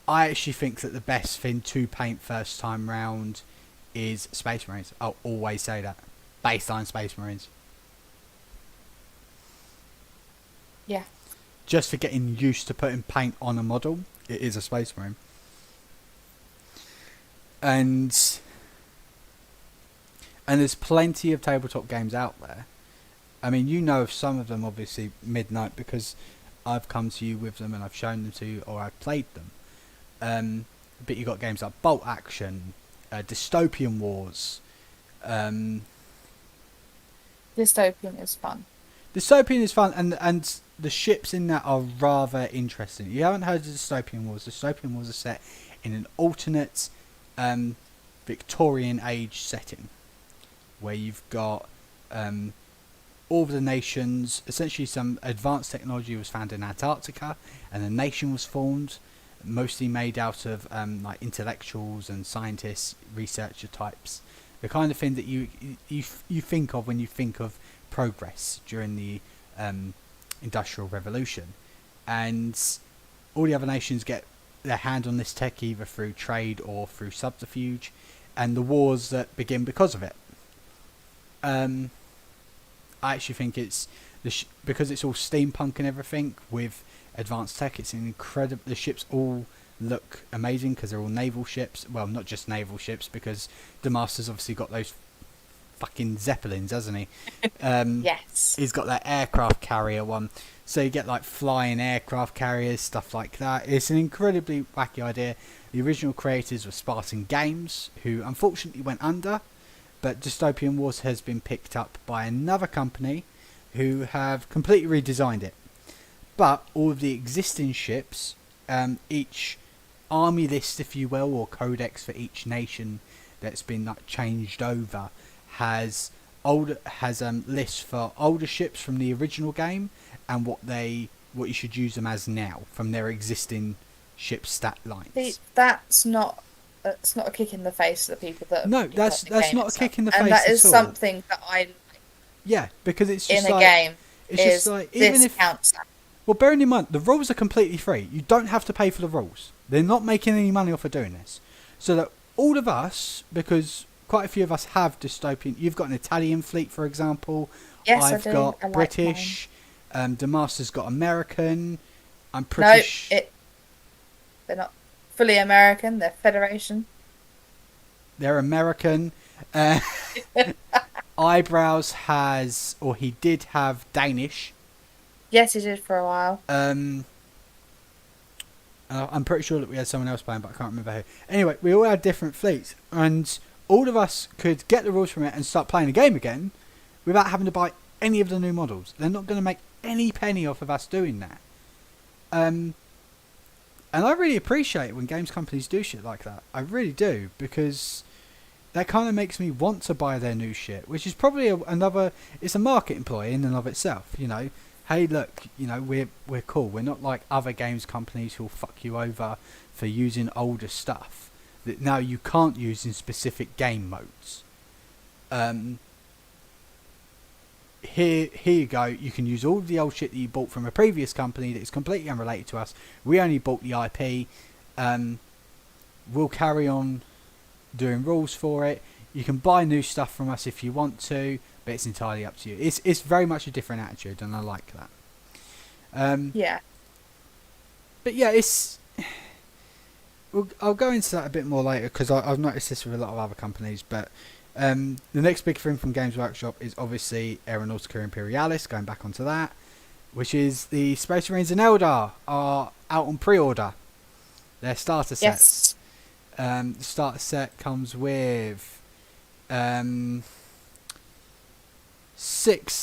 I actually think that the best thing to paint first time round is Space Marines. I'll always say that. Baseline Space Marines. Yeah. Just for getting used to putting paint on a model, it is a Space Marine. And there's plenty of tabletop games out there. I mean, you know of some of them, obviously, Midnight, because I've come to you with them and I've shown them to you or I've played them. But you've got games like Bolt Action, Dystopian Wars. Dystopian is fun. Dystopian is fun, and the ships in that are rather interesting. You haven't heard of Dystopian Wars. Dystopian Wars are set in an alternate Victorian age setting, where you've got all of the nations. Essentially, some advanced technology was found in Antarctica, and a nation was formed, mostly made out of like intellectuals and scientists, researcher types. The kind of thing that you think of when you think of progress during the Industrial Revolution, and all the other nations get their hand on this tech either through trade or through subterfuge, and the wars that begin because of it. I actually think it's because it's all steampunk and everything with advanced tech. It's an incredible. The ships all look amazing because they're all naval ships. Well, not just naval ships, because the Master's obviously got those fucking Zeppelins, hasn't he? Yes. He's got that aircraft carrier one. So you get like flying aircraft carriers, stuff like that. It's an incredibly wacky idea. The original creators were Spartan Games, who unfortunately went under, but Dystopian Wars has been picked up by another company who have completely redesigned it. But all of the existing ships, each army list, if you will, or codex for each nation that's been like changed over, has lists for older ships from the original game and what you should use them as now from their existing ship stat lines. See, that's not a kick in the face of the people that. No, that's not a kick in the face. And that is at all. something that I like. Yeah, because it's just in like, a game. It's just like even if counts. Well, bearing in mind the rules are completely free. You don't have to pay for the rules. They're not making any money off of doing this. So that all of us, because quite a few of us have dystopian. You've got an Italian fleet, for example. Yes, I've I do. got I like British. The Master's got American. I'm British. No, they're not fully American. They're Federation. They're American. Eyebrows has, or he did have Danish. Yes, he did for a while. I'm pretty sure that we had someone else playing, but I can't remember who. Anyway, we all had different fleets, and all of us could get the rules from it and start playing the game again without having to buy any of the new models. They're not going to make any penny off of us doing that. And I really appreciate it when games companies do shit like that. I really do, because that kind of makes me want to buy their new shit, which is probably it's a marketing ploy in and of itself, you know. Hey, look, you know, we're cool. We're not like other games companies who'll fuck you over for using older stuff that now you can't use in specific game modes. Here you go. You can use all the old shit that you bought from a previous company that is completely unrelated to us. We only bought the IP. We'll carry on doing rules for it. You can buy new stuff from us if you want to, but it's entirely up to you. It's very much a different attitude, and I like that. Yeah. But yeah, I'll go into that a bit more later, because I've noticed this with a lot of other companies. But the next big thing from Games Workshop is obviously Aeronautica Imperialis, going back onto that, which is the Space Marines and Eldar are out on pre-order. Their starter sets. Yes. The starter set comes with 6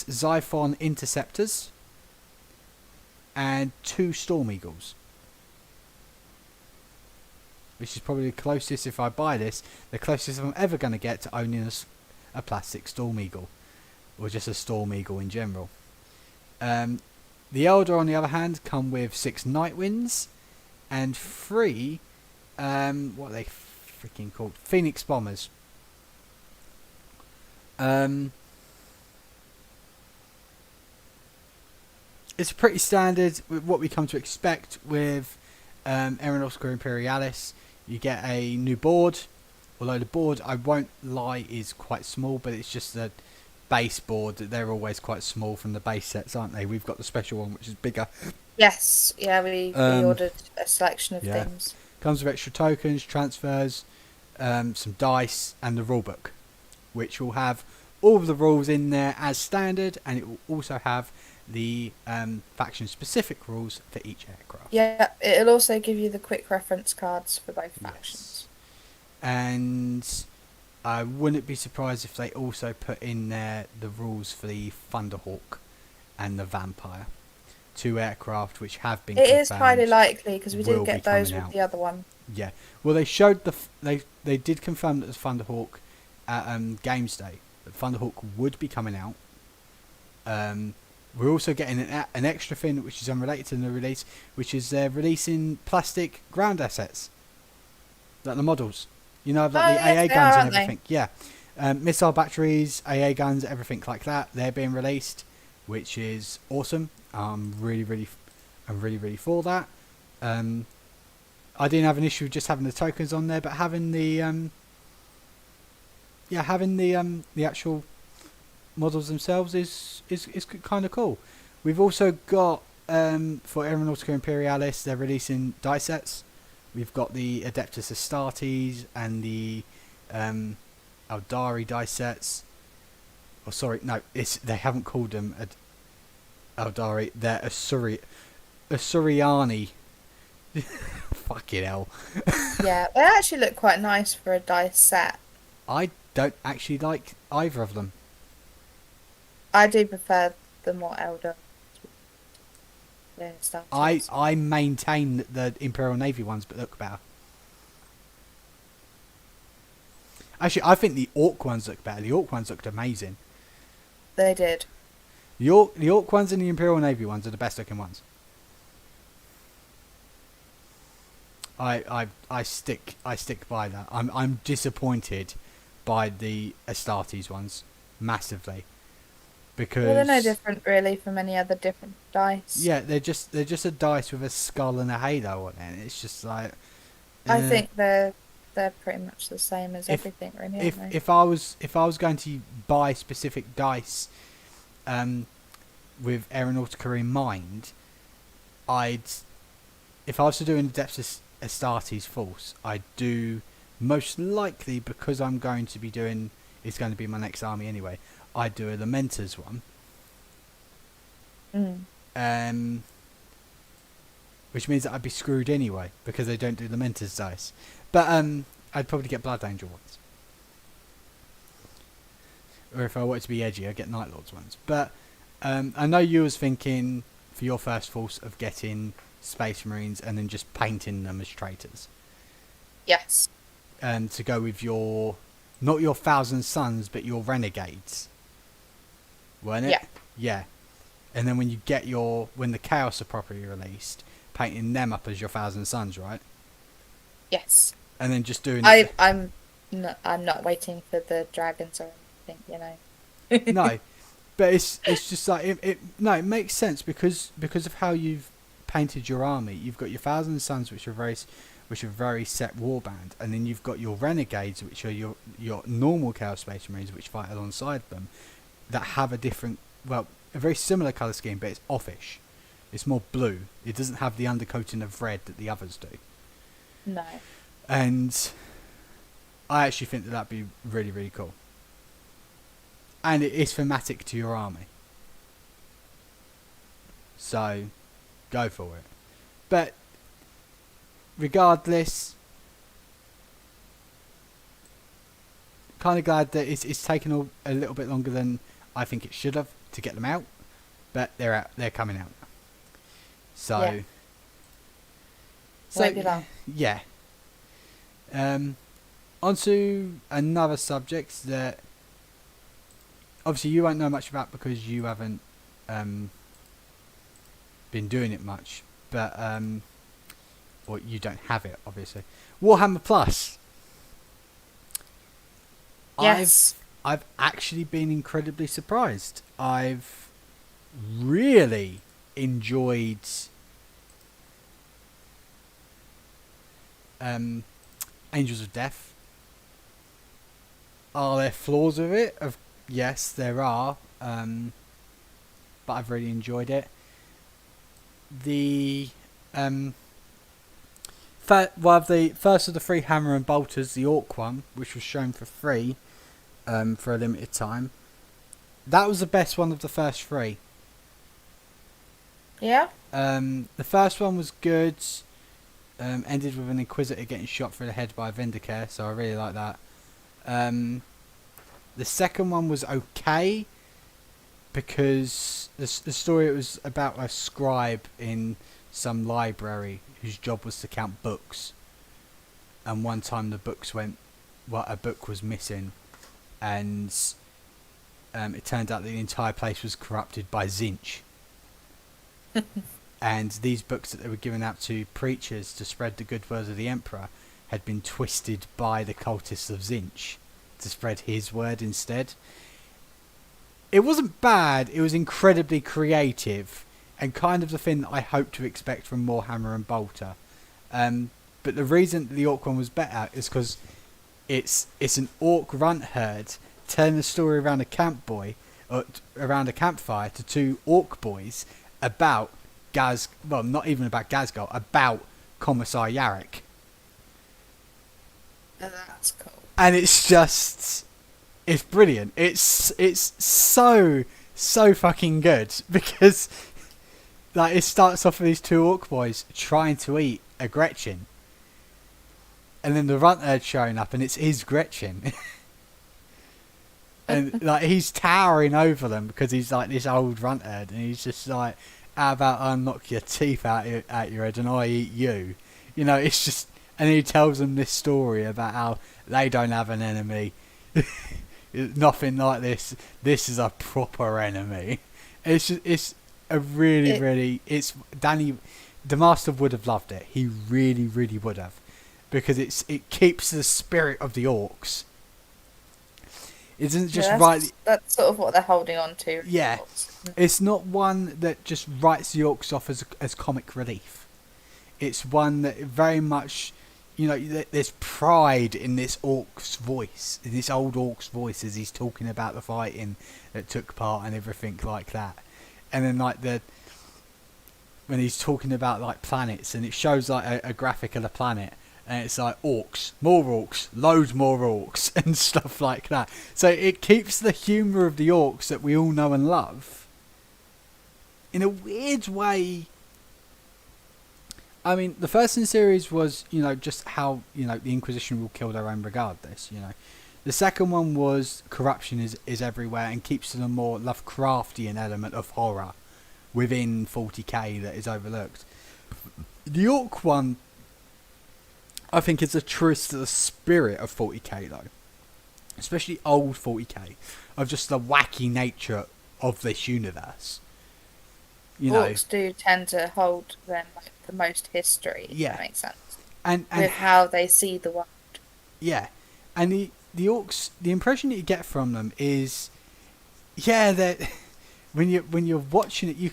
Xiphon Interceptors and 2 Storm Eagles, which is probably the closest, if I buy this, the closest I'm ever going to get to owning a plastic Storm Eagle, or just a Storm Eagle in general. The Eldar, on the other hand, come with 6 Nightwinds and 3 what are they freaking called? Phoenix Bombers. it's pretty standard with what we come to expect with Aeronautica Imperialis. You get a new board, although the board, I won't lie, is quite small, but it's just a base board. They're always quite small from the base sets, aren't they? We've got the special one, which is bigger. Yes, yeah, we ordered a selection of things. Comes with extra tokens, transfers, some dice, and the rulebook, which will have all of the rules in there as standard, and it will also have the faction-specific rules for each aircraft. Yeah, it'll also give you the quick reference cards for both factions. And I wouldn't be surprised if they also put in there the rules for the Thunderhawk and the Vampire. 2 aircraft which have been confirmed. It is highly likely because we did get those with the other one. Yeah, well, they showed they did confirm that the Thunderhawk at Games Day. That Thunderhawk would be coming out. We're also getting an extra thing which is unrelated to the release, which is they're releasing plastic ground assets, like the models. You know, like the AA guns and everything. Yeah, missile batteries, AA guns, everything like that. They're being released, which is awesome. I'm really for that. I didn't have an issue with just having the tokens on there, but having the the actual models themselves is kind of cool. We've also got for Aeronautica Imperialis, they're releasing die sets. We've got the Adeptus Astartes and the Aldari die sets. Oh, sorry, no, they haven't called them Aldari. They're Asuriani. Fucking hell. Yeah, they actually look quite nice for a dice set. I don't actually like either of them. I do prefer the more elder. I maintain the Imperial Navy ones, but look better. Actually, I think the Orc ones look better. The Orc ones looked amazing. They did. The Orc ones and the Imperial Navy ones are the best looking ones. I stick by that. I'm disappointed by the Astartes ones massively. Because they're no different really from any other different dice. Yeah, they're just a dice with a skull and a halo on it. It's just like I think they're pretty much the same as everything, really. If I was going to buy specific dice, with Aeronautica in mind, if I was to do an Adeptus Astartes Force, I'd do most likely, because I'm going to be doing, it's going to be my next army anyway, I'd do a Lamenter's one. Which means that I'd be screwed anyway, because they don't do Lamenter's dice. But I'd probably get Blood Angel ones. Or if I wanted to be edgy, I'd get Night Lords ones. But I know you was thinking for your first force of getting Space Marines and then just painting them as traitors. Yes. To go with not your Thousand Sons, but your Renegades. Weren't it? Yeah. Yeah. And then when the Chaos are properly released, painting them up as your Thousand Sons, right? Yes. And then just doing I'm not waiting for the dragons or anything, you know. No. But it's just like it makes sense because of how you've painted your army. You've got your Thousand Sons, which are very set warband, and then you've got your Renegades, which are your normal Chaos Space Marines, which fight alongside them, that have a very similar colour scheme, but it's offish. It's more blue. It doesn't have the undercoating of red that the others do. No. And I actually think that'd be really, really cool. And it is thematic to your army. So, go for it. But, regardless, kind of glad that it's taken a little bit longer than I think it should have to get them out. But they're out. They're coming out. So, yeah. Onto another subject that obviously you won't know much about because you haven't been doing it much, but or you don't have it, obviously. Warhammer Plus. Yes. I've actually been incredibly surprised. I've really, enjoyed Angels of Death. Are there flaws with it? Yes, there are. But I've really enjoyed it. The the first of the 3 Hammer and Bolters, the Orc one, which was shown for free for a limited time, that was the best one of the first 3. Yeah. The first one was good. Ended with an Inquisitor getting shot through the head by a Vindicare, so I really like that. The second one was okay because the story, it was about a scribe in some library whose job was to count books, and one time a book was missing, and it turned out that the entire place was corrupted by Tzeentch. And these books that they were giving out to preachers to spread the good words of the Emperor had been twisted by the cultists of Tzeentch to spread his word instead. It wasn't bad, it was incredibly creative, and kind of the thing that I hope to expect from more Hammer and Bolter. But the reason the Orc one was better is because it's an Orc runt herd telling the story around a around a campfire to 2 Orc boys about not even about Ghazghkull, about Commissar Yarrick. That's cool. And it's brilliant. It's so fucking good because like it starts off with these 2 Orc boys trying to eat a Gretchen, and then the runt herd showing up and it's his Gretchen. And like he's towering over them because he's like this old runt herd, and he's just like, how about I knock your teeth out your head and I eat you? You know, it's just... And he tells them this story about how they don't have an enemy. Nothing like this. This is a proper enemy. It's a really... It's Danny... The Master would have loved it. He really, really would have. Because it keeps the spirit of the Orcs. It isn't just That's sort of what they're holding on to. Yeah. It's not one that just writes the Orcs off as comic relief. It's one that very much, you know, there's pride in this Orc's voice, in this old Orc's voice as he's talking about the fighting that took part and everything like that. And then like when he's talking about like planets, and it shows like a graphic of the planet, and it's like Orcs, more Orcs, loads more Orcs, and stuff like that. So it keeps the humour of the Orcs that we all know and love. In a weird way, I mean, the first in the series was, you know, just how, you know, the Inquisition will kill their own regardless, you know. The second one was corruption is everywhere and keeps to the more Lovecraftian element of horror within 40k that is overlooked. The Orc one, I think, is a truest to the spirit of 40k though. Especially old 40k. Of just the wacky nature of this universe. You know, Orcs do tend to hold them like the most history, if that makes sense. And with how they see the world. Yeah. And the Orcs, the impression that you get from them is, yeah, that when you're watching it, you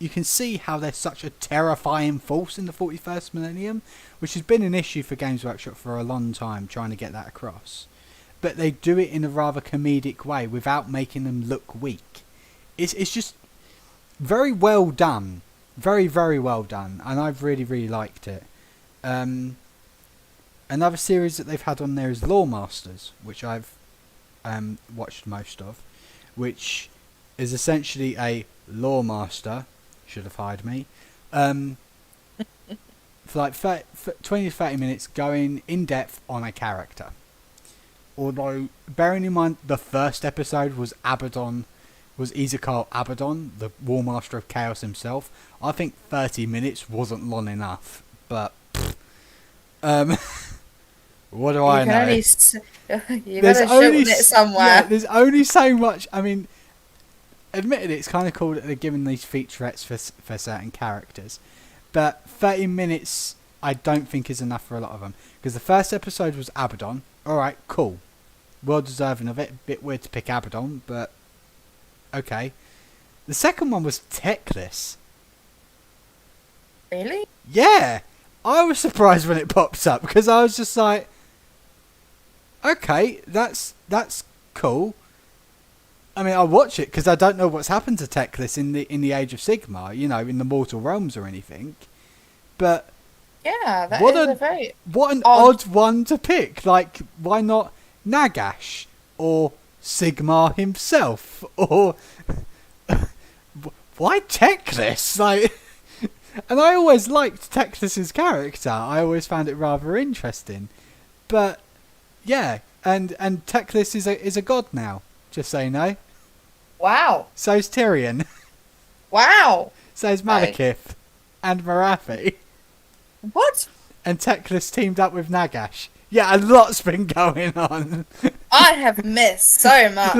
can see how they're such a terrifying force in the 41st millennium, which has been an issue for Games Workshop for a long time, trying to get that across. But they do it in a rather comedic way without making them look weak. It's just very well done, very, very well done, and I've really, really liked it. Another series that they've had on there is Lore Masters, which I've watched most of, which is essentially a lore master, should have hired me, for like 20 to 30 minutes going in depth on a character. Although, bearing in mind the first episode was Izakar Abaddon, the War Master of Chaos himself, I think 30 minutes wasn't long enough, but what do I know? You gotta shorten it somewhere. Yeah, there's only so much. I mean, admittedly, it's kind of cool that they're giving these featurettes for certain characters, but 30 minutes I don't think is enough for a lot of them. Because the first episode was Abaddon. Alright, cool. Well deserving of it. Bit weird to pick Abaddon, but okay. The second one was Teclis. Really? Yeah, I was surprised when it popped up because I was just like, okay, that's cool. I mean, I'll watch it because I don't know what's happened to Teclis in the Age of Sigmar, you know, in the Mortal Realms or anything. But Yeah, that what is a a very what an odd. odd one to pick. Like, why not Nagash or Sigmar himself or why Teclis? Like, and I always liked Teclis's character. I always found it rather interesting. But yeah, and Teclis is a god now. Just so you know. Wow. So's Tyrion. Wow. So's Like, Malekith and Marathi. what? And Teclis teamed up with Nagash. Yeah, a lot's been going on. I have missed so much.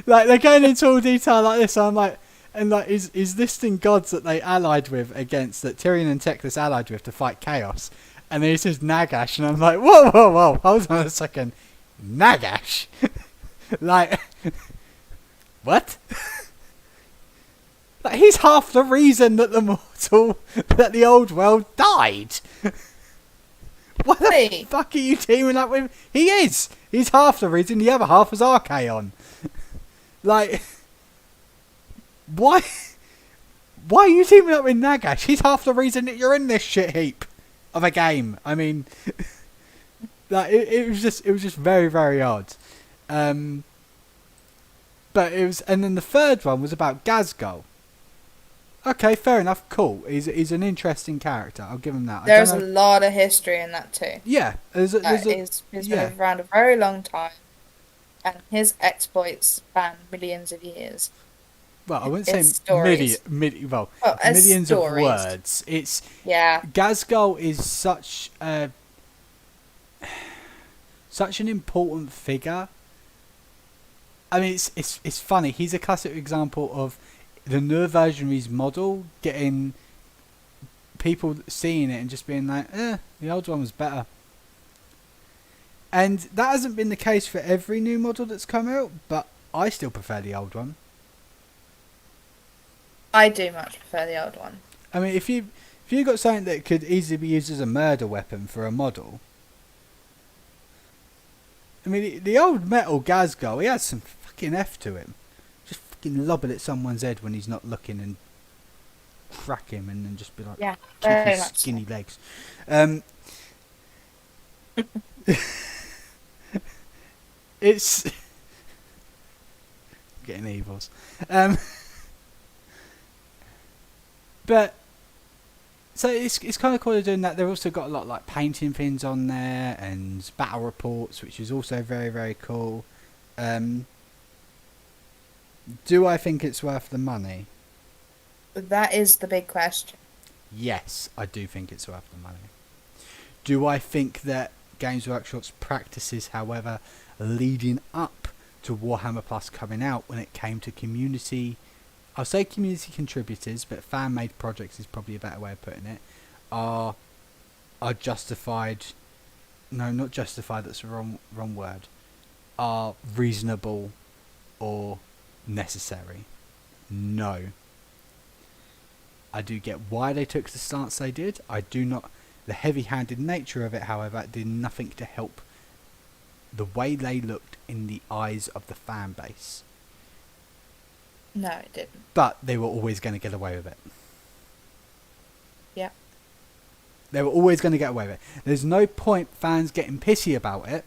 like they're going into all detail like this. So I'm like, and like he's listing gods that they allied with against that Tyrion and Teclis allied with to fight Chaos. And then he says Nagash, and I'm like, whoa, hold on a second, Nagash, like, what? Like, he's half the reason that the old world died. What the Really? fuck are you teaming up with? He is. He's half the reason. The other half was Archaon. Like, why? Why are you teaming up with Nagash? He's half the reason that you're in this shit heap of a game. I mean, like it was just very, very odd. But it was, and then the third one was about Gazgul. Okay, fair enough, cool. He's an interesting character. I'll give him that. There's a lot of history in that too. Yeah, He's been around a very long time, and his exploits span millions of years. Well, I wouldn't It's say stories. As millions stories. of words. It's Yeah. Gazgul is such an important figure. I mean, it's funny. He's a classic example of the Nerversionaries model getting people seeing it and just being like, the old one was better. And that hasn't been the case for every new model that's come out, but I still prefer the old one. I do much prefer the old one. I mean, if you got something that could easily be used as a murder weapon for a model, I mean, the old metal Gazgul, he has some fucking F to him. Just fucking lob it at someone's head when he's not looking and crack him and then just be like, Yeah, kick very his much skinny so. legs. It's getting evils. But so it's kind of cool they're doing that. They've also got a lot like painting things on there and battle reports, which is also very, very cool. Do I think it's worth the money? That is the big question. Yes, I do think it's worth the money. Do I think that Games Workshop's practices, however, leading up to Warhammer Plus coming out when it came to community, I'll say community contributors, but fan-made projects is probably a better way of putting it, are justified. No, not justified, that's the wrong word. Are reasonable or necessary? No. I do get why they took the stance they did. I do not. The heavy-handed nature of it, however, did nothing to help the way they looked in the eyes of the fan base. No, it didn't. But they were always going to get away with it. Yeah. They were always going to get away with it. There's no point fans getting pissy about it.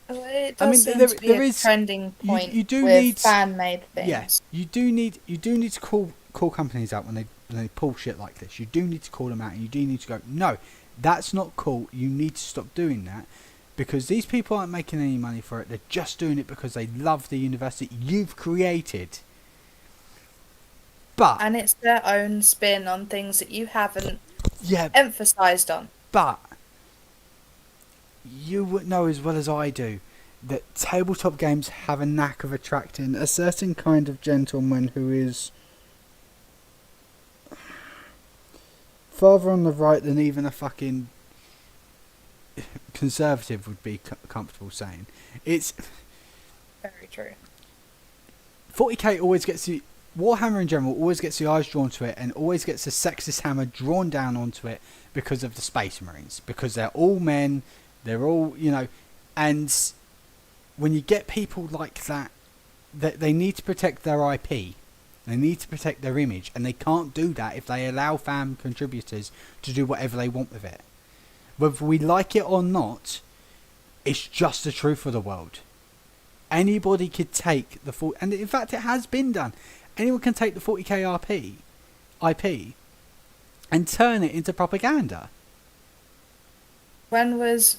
Well, it does seem to be a trending point you do with need fan-made things. Yes, you do need to call companies out when they pull shit like this. You do need to call them out, and you do need to go, no, that's not cool. You need to stop doing that, because these people aren't making any money for it. They're just doing it because they love the universe that you've created. And it's their own spin on things that you haven't Yeah, emphasised on. but you would know as well as I do that tabletop games have a knack of attracting a certain kind of gentleman who is farther on the right than even a fucking conservative would be comfortable saying. It's Very true. 40k always gets you. Warhammer in general always gets the eyes drawn to it, and always gets the sexist hammer drawn down onto it because of the Space Marines, because they're all men, they're all, you know, and when you get people like that, they need to protect their IP. They need to protect their image, and they can't do that if they allow fan contributors to do whatever they want with it. Whether we like it or not, it's just the truth of the world. Anybody could take the full, and in fact it has been done. Anyone can take the 40k IP and turn it into propaganda. When was,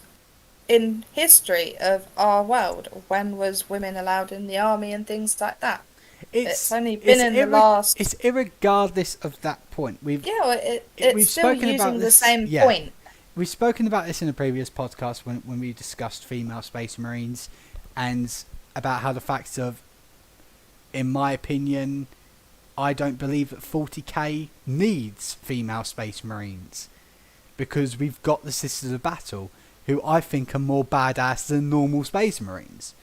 in history of our world, when was women allowed in the army and things like that? It's only been in the last... It's irregardless of that point. It's still using the same point. We've spoken about this in a previous podcast when we discussed female Space Marines, and about how the facts of, in my opinion, I don't believe that 40k needs female Space Marines, because we've got the Sisters of Battle, who I think are more badass than normal Space Marines.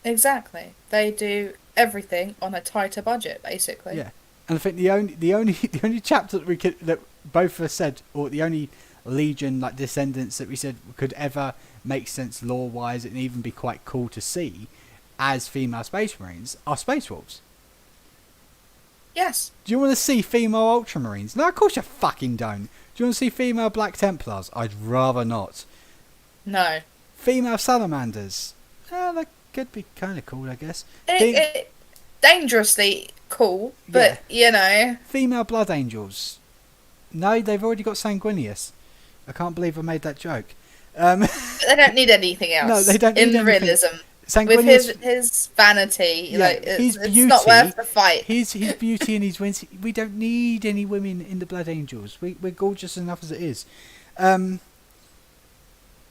Exactly. They do everything on a tighter budget, basically. Yeah, and I think the only chapter that both of us said, or the only Legion like descendants that we said could ever make sense lore wise and even be quite cool to see as female Space Marines are Space Wolves. Yes. Do you want to see female Ultramarines? No, of course you fucking don't. Do you want to see female Black Templars? I'd rather not. No. Female Salamanders? That could be kind of cool, I guess. Dangerously cool, but, you know. Female Blood Angels? No, they've already got Sanguinius. I can't believe I made that joke. They don't need anything else. No, they don't need anything. Realism. Sanguinius, with his vanity, his beauty, it's not worth the fight. His beauty and his wins. We don't need any women in the Blood Angels. We're gorgeous enough as it is. But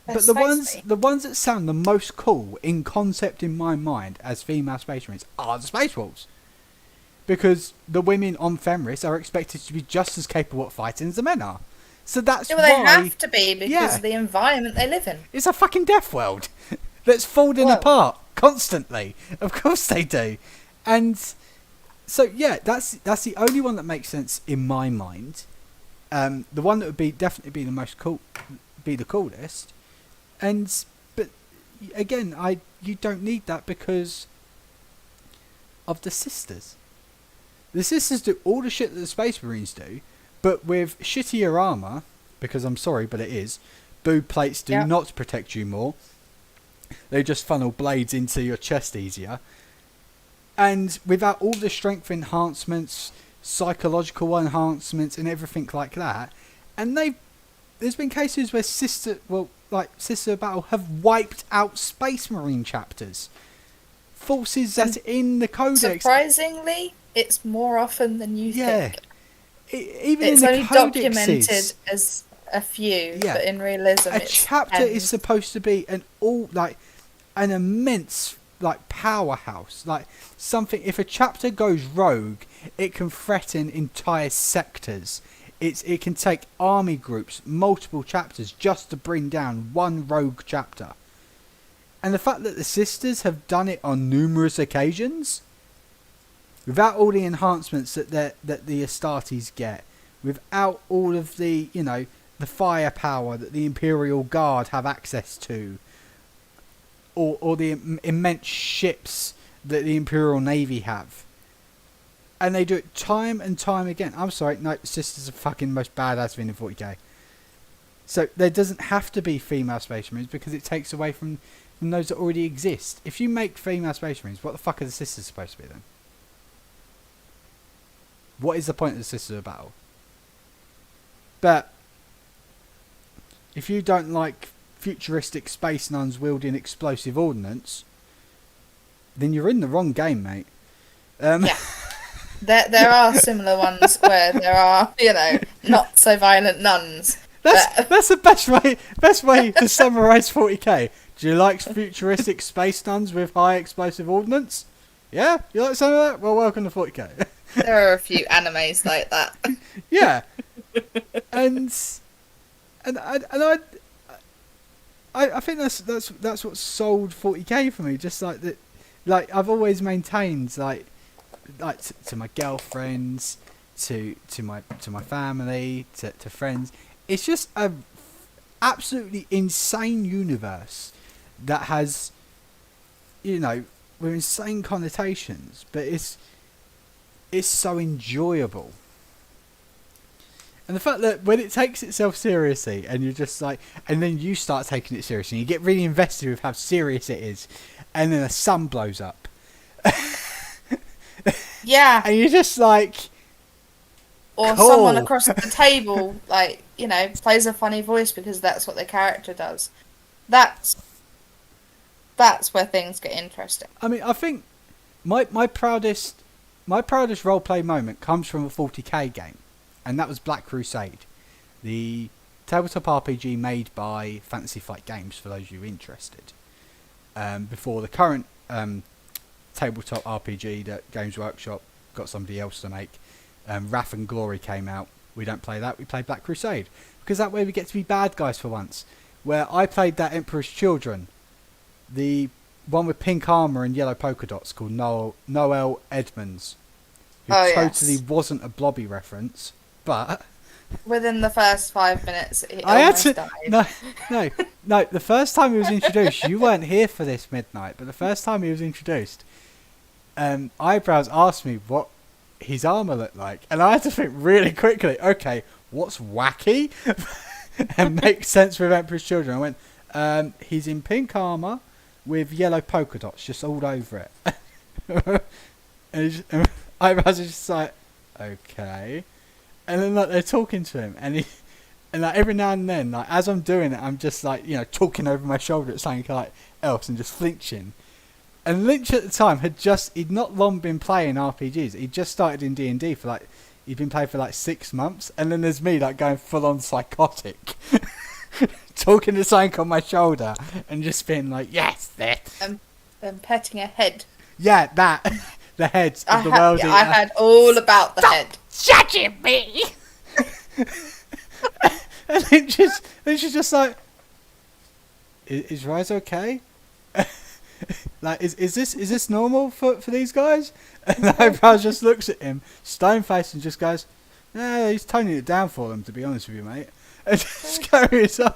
the ones that sound the most cool in concept in my mind as female Space Marines are the Space Wolves, because the women on Fenris are expected to be just as capable at fighting as the men are. So that's why they have to be, because of the environment they live in. It's a fucking death world that's falling apart constantly. Of course they do. And so that's the only one that makes sense in my mind. The one that would definitely be the most cool, be the coolest. But again, you don't need that because of the sisters. The sisters do all the shit that the Space Marines do, but with shittier armour, because I'm sorry, but it is. Boob plates do not protect you more. They just funnel blades into your chest easier. And without all the strength enhancements, psychological enhancements, and everything like that, and there's been cases where Sister of Battle have wiped out Space Marine chapters. Forces that in the Codex. Surprisingly, it's more often than you think. Even it's in the only codexes, documented as a few, but in realism, a chapter is supposed to be an immense powerhouse. Like something. If a chapter goes rogue, it can threaten entire sectors. It can take army groups, multiple chapters, just to bring down one rogue chapter. And the fact that the sisters have done it on numerous occasions, without all the enhancements that the Astartes get, without all of the the firepower that the Imperial Guard have access to, or the immense ships that the Imperial Navy have. And they do it time and time again. I'm sorry, no, sisters are fucking most badass thing in 40k. So there doesn't have to be female Space Marines because it takes away from those that already exist. If you make female Space Marines, what the fuck are the sisters supposed to be then? What is the point of the Sisters of Battle? But if you don't like futuristic space nuns wielding explosive ordnance, then you're in the wrong game, mate. Yeah. There are similar ones where there are, not so violent nuns. That's the best way to summarise 40k. Do you like futuristic space nuns with high explosive ordnance? Yeah? You like some of that? Well, welcome to 40k. There are a few animes like that. Yeah. And I think that's what sold 40k for me. Just like that, like I've always maintained, like like to my girlfriends, to my family, to friends. It's just a absolutely insane universe that has, with insane connotations, but it's so enjoyable. And the fact that when it takes itself seriously, and you're just like, and then you start taking it seriously, and you get really invested with how serious it is, and then the sun blows up. Yeah. And you're just like, or cool. Someone across the table, like, plays a funny voice because that's what the character does. That's where things get interesting. I mean, I think my proudest roleplay moment comes from a 40k game, and that was Black Crusade, the tabletop RPG made by Fantasy Flight Games, for those of you interested. Before the current tabletop RPG that Games Workshop got somebody else to make, Wrath and Glory came out. We don't play that, we play Black Crusade, because that way we get to be bad guys for once. Where I played that Emperor's Children, the one with pink armour and yellow polka dots, called Noel Edmonds, who totally wasn't a Blobby reference, but within the first 5 minutes, he I almost had to, died. No. The first time he was introduced, you weren't here for this, Midnight, but the first time he was introduced, Eyebrows asked me what his armour looked like, and I had to think really quickly, okay, what's wacky and makes sense with Emperor's Children. I went, he's in pink armour with yellow polka dots just all over it. and Eyebrows is just like, okay. And then like they're talking to him, and like every now and then, like as I'm doing it, I'm just like talking over my shoulder at something like else and just flinching. And Lynch at the time he'd not long been playing RPGs. He'd just started in D&D he'd been playing for like 6 months, and then there's me like going full on psychotic, talking to something on my shoulder and just being like, yes, there. And petting a head. Yeah, that. The heads of the world. Yeah, I heard all about the head. Judging me. And then she's just like, is Rise okay? Like, is this normal for these guys? And the Eyebrows just looks at him, stone faced, and just goes, "Yeah, he's toning it down for them, to be honest with you, mate." And just carries on,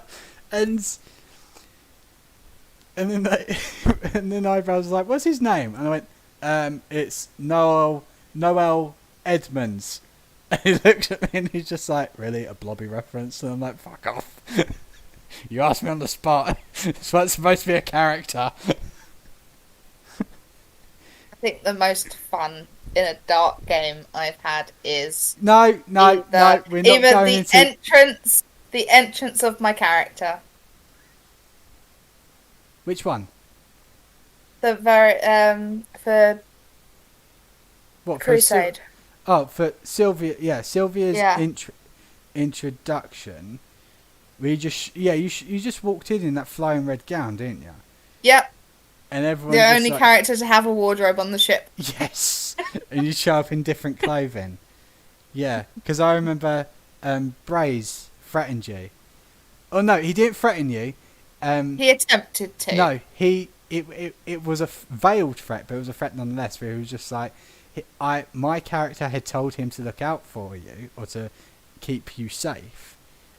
and then Eyebrows was like, "What's his name?" And I went, "It's Noel Edmonds." And he looks at me and he's just like, "Really, a Blobby reference?" And I'm like, "Fuck off." You asked me on the spot. It's supposed to be a character. I think the most fun in a dark game I've had is No, we're not going into the entrance of my character. Which one? The very for What, Crusade. For Sylvia? Yeah, Sylvia's introduction. We just you just walked in that flowing red gown, didn't you? Yep. And everyone. The only character to have a wardrobe on the ship. Yes, and you show up in different clothing. Yeah, because I remember Braze threatened you. Oh no, he didn't threaten you. He attempted to. No, it was a veiled threat, but it was a threat nonetheless. Where he was just like, my character had told him to look out for you or to keep you safe,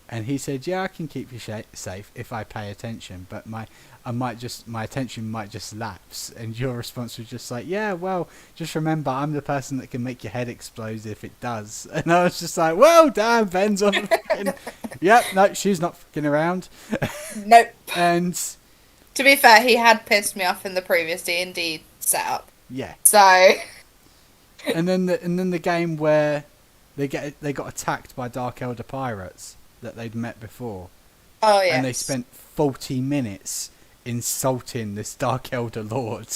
and he said, "Yeah, I can keep you safe if I pay attention, but my attention might just lapse." And your response was just like, "Yeah, well, just remember, I'm the person that can make your head explode if it does." And I was just like, "Well, damn, Ben's on the fucking." Yep, no, she's not fucking around. Nope. And to be fair, he had pissed me off in the previous D&D setup. yeah. So. And then the game where they got attacked by Dark Elder pirates that they'd met before. Oh yeah. And they spent 40 minutes insulting this Dark Elder Lord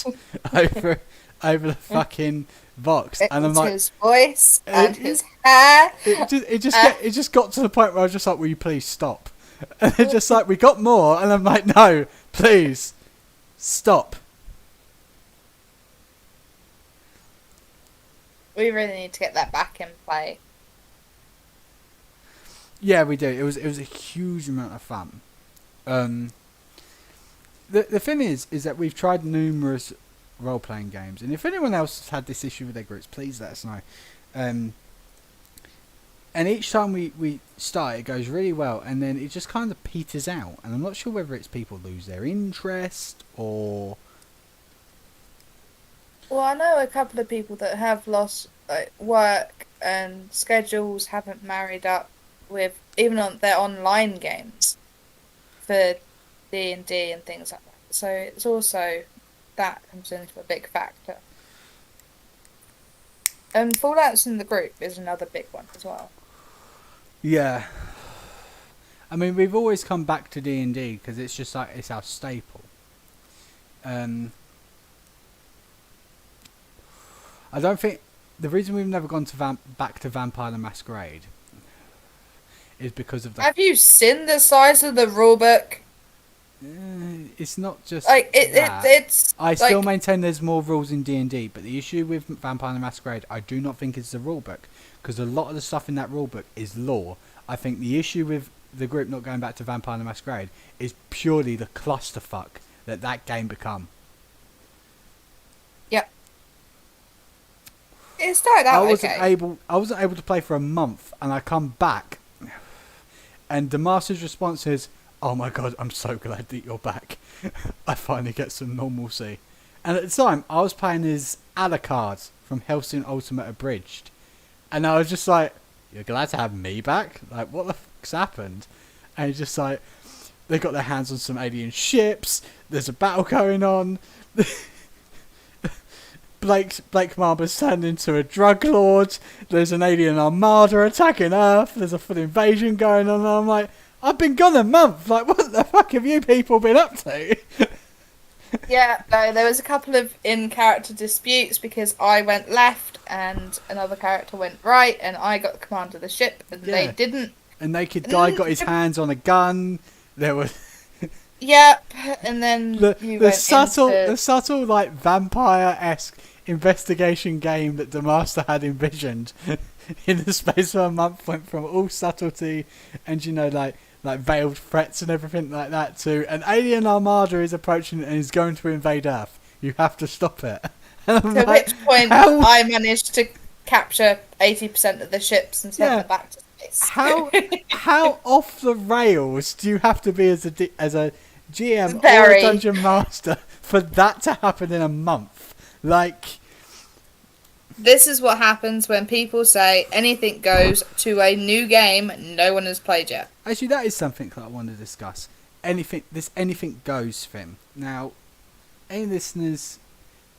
over the fucking box, and I'm like, his voice and his hair. It just got to the point where I was just like, "Will you please stop?" And they're just like, "We got more," and I'm like, "No, please stop." We really need to get that back in play. Yeah, we do. It was a huge amount of fun. The thing is that we've tried numerous role-playing games. And if anyone else has had this issue with their groups, please let us know. And each time we start, it goes really well, and then it just kind of peters out. And I'm not sure whether it's people lose their interest or... Well, I know a couple of people that have lost work and schedules, haven't married up with even on their online games for D&D and things like that. So it's also that comes into a big factor. And fallouts in the group is another big one as well. Yeah. I mean, we've always come back to D&D because it's just like, it's our staple. I don't think... The reason we've never gone to back to Vampire the Masquerade is because of the... Have you seen the size of the rulebook? It's not just like that. it's. I still maintain there's more rules in D&D, but the issue with Vampire the Masquerade, I do not think it's the rulebook, because a lot of the stuff in that rulebook is lore. I think the issue with the group not going back to Vampire the Masquerade is purely the clusterfuck that game become. Yep. It started out I wasn't able to play for a month, and I come back, and the master's response is, "Oh my god, I'm so glad that you're back. I finally get some normalcy." And at the time, I was playing as Alucard from Hellsing Ultimate Abridged. And I was just like, "You're glad to have me back? Like, what the fuck's happened?" And it's just like, they got their hands on some alien ships, there's a battle going on, Blake Marber's turned into a drug lord, there's an alien armada attacking Earth, there's a full invasion going on, and I'm like, I've been gone a month. Like, what the fuck have you people been up to? Yeah, no, there was a couple of in-character disputes because I went left and another character went right, and I got the command of the ship and they didn't. A naked guy got his hands on a gun. There was... Yep, and then the subtle like vampire-esque investigation game that the master had envisioned in the space of a month went from all subtlety and, you know, like veiled threats and everything like that to an alien armada is approaching and is going to invade Earth. You have to stop it. To which point I managed to capture 80% of the ships and send them back to space. How off the rails do you have to be as a GM or a dungeon master for that to happen in a month? Like, this is what happens when people say anything goes to a new game no one has played yet. Actually, that is something that I want to discuss. Anything goes thing. Now, any listeners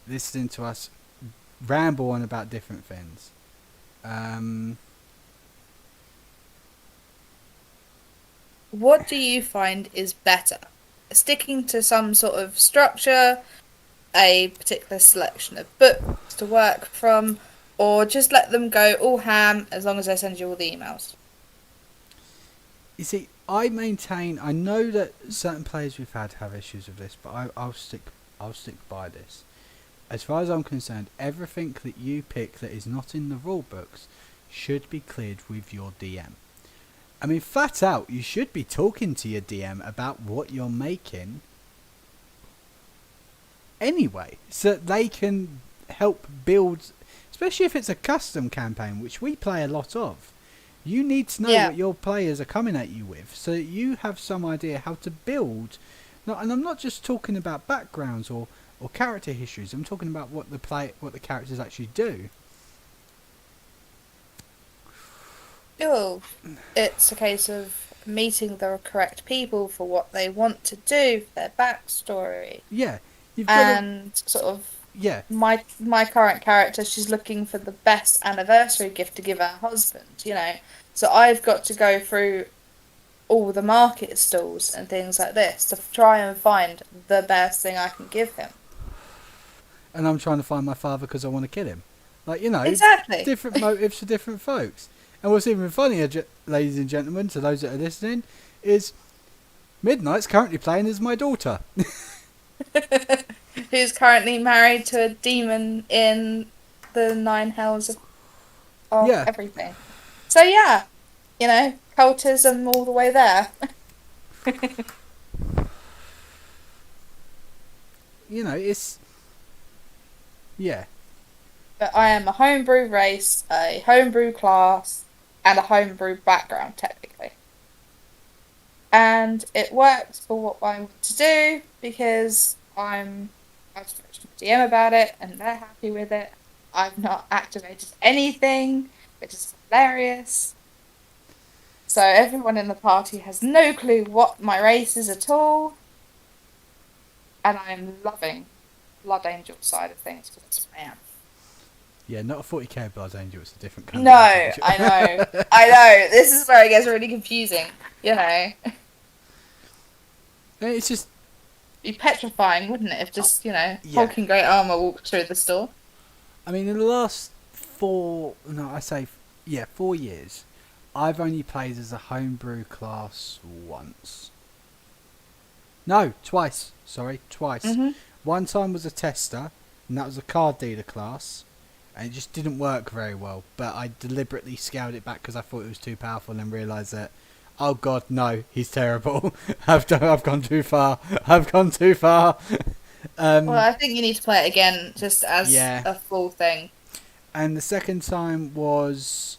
listening to us ramble on about different things. What do you find is better? Sticking to some sort of structure, a particular selection of books to work from, or just let them go all ham as long as I send you all the emails? You see, I know that certain players we've had have issues with this, but I'll stick by this. As far as I'm concerned, everything that you pick that is not in the rule books should be cleared with your DM. I mean, flat out, you should be talking to your DM about what you're making anyway, so that they can help build, especially if it's a custom campaign, which we play a lot of. You need to know what your players are coming at you with, so that you have some idea how to build. And I'm not just talking about backgrounds or character histories. I'm talking about what the characters actually do. Oh, it's a case of meeting the correct people for what they want to do, for their backstory. Yeah. Sort of... Yeah. My current character, she's looking for the best anniversary gift to give her husband, you know. So I've got to go through all the market stalls and things like this to try and find the best thing I can give him. And I'm trying to find my father because I want to kill him. Like, you know, exactly. Different motives for different folks. And what's even funnier, ladies and gentlemen, to those that are listening, is Midnight's currently playing as my daughter. Who's currently married to a demon in the 9 hells of everything. So yeah, you know, cultism all the way there. You know, it's Yeah. But I am a homebrew race, a homebrew class, and a homebrew background, technically. And it works for what I want to do because I've spoken to my DM about it and they're happy with it. I've not activated anything, which is hilarious. So everyone in the party has no clue what my race is at all. And I'm loving Blood Angel side of things because that's what I am. Yeah, not a 40k Blood Angel, it's a different kind No, of Blood Angel. I know. I know. This is where it gets really confusing, you know. It's just... Be petrifying, wouldn't it, if just, Yeah. Hulk in great armour walked through the store? I mean, in the last 4 years, I've only played as a homebrew class once. No, twice. Sorry, twice. Mm-hmm. One time was a tester, and that was a card dealer class, and it just didn't work very well. But I deliberately scaled it back because I thought it was too powerful, and then realised that, oh god, no, he's terrible. I've gone too far. I've gone too far. Well, I think you need to play it again, just as a full thing. And the second time was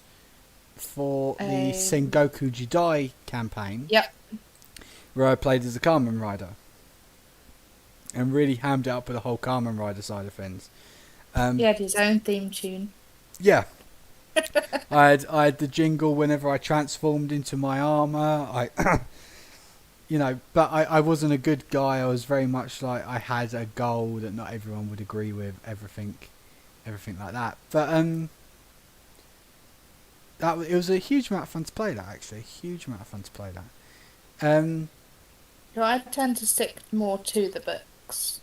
for the Sengoku Jidai campaign. Yep. Where I played as a Kamen Rider. And really hammed it up with the whole Kamen Rider side of things. He had his own theme tune. Yeah. I had the jingle whenever I transformed into my armour. But I wasn't a good guy. I was very much like, I had a goal that not everyone would agree with, everything like that. But it was a huge amount of fun to play that, actually. Huge amount of fun to play that. I tend to stick more to the books.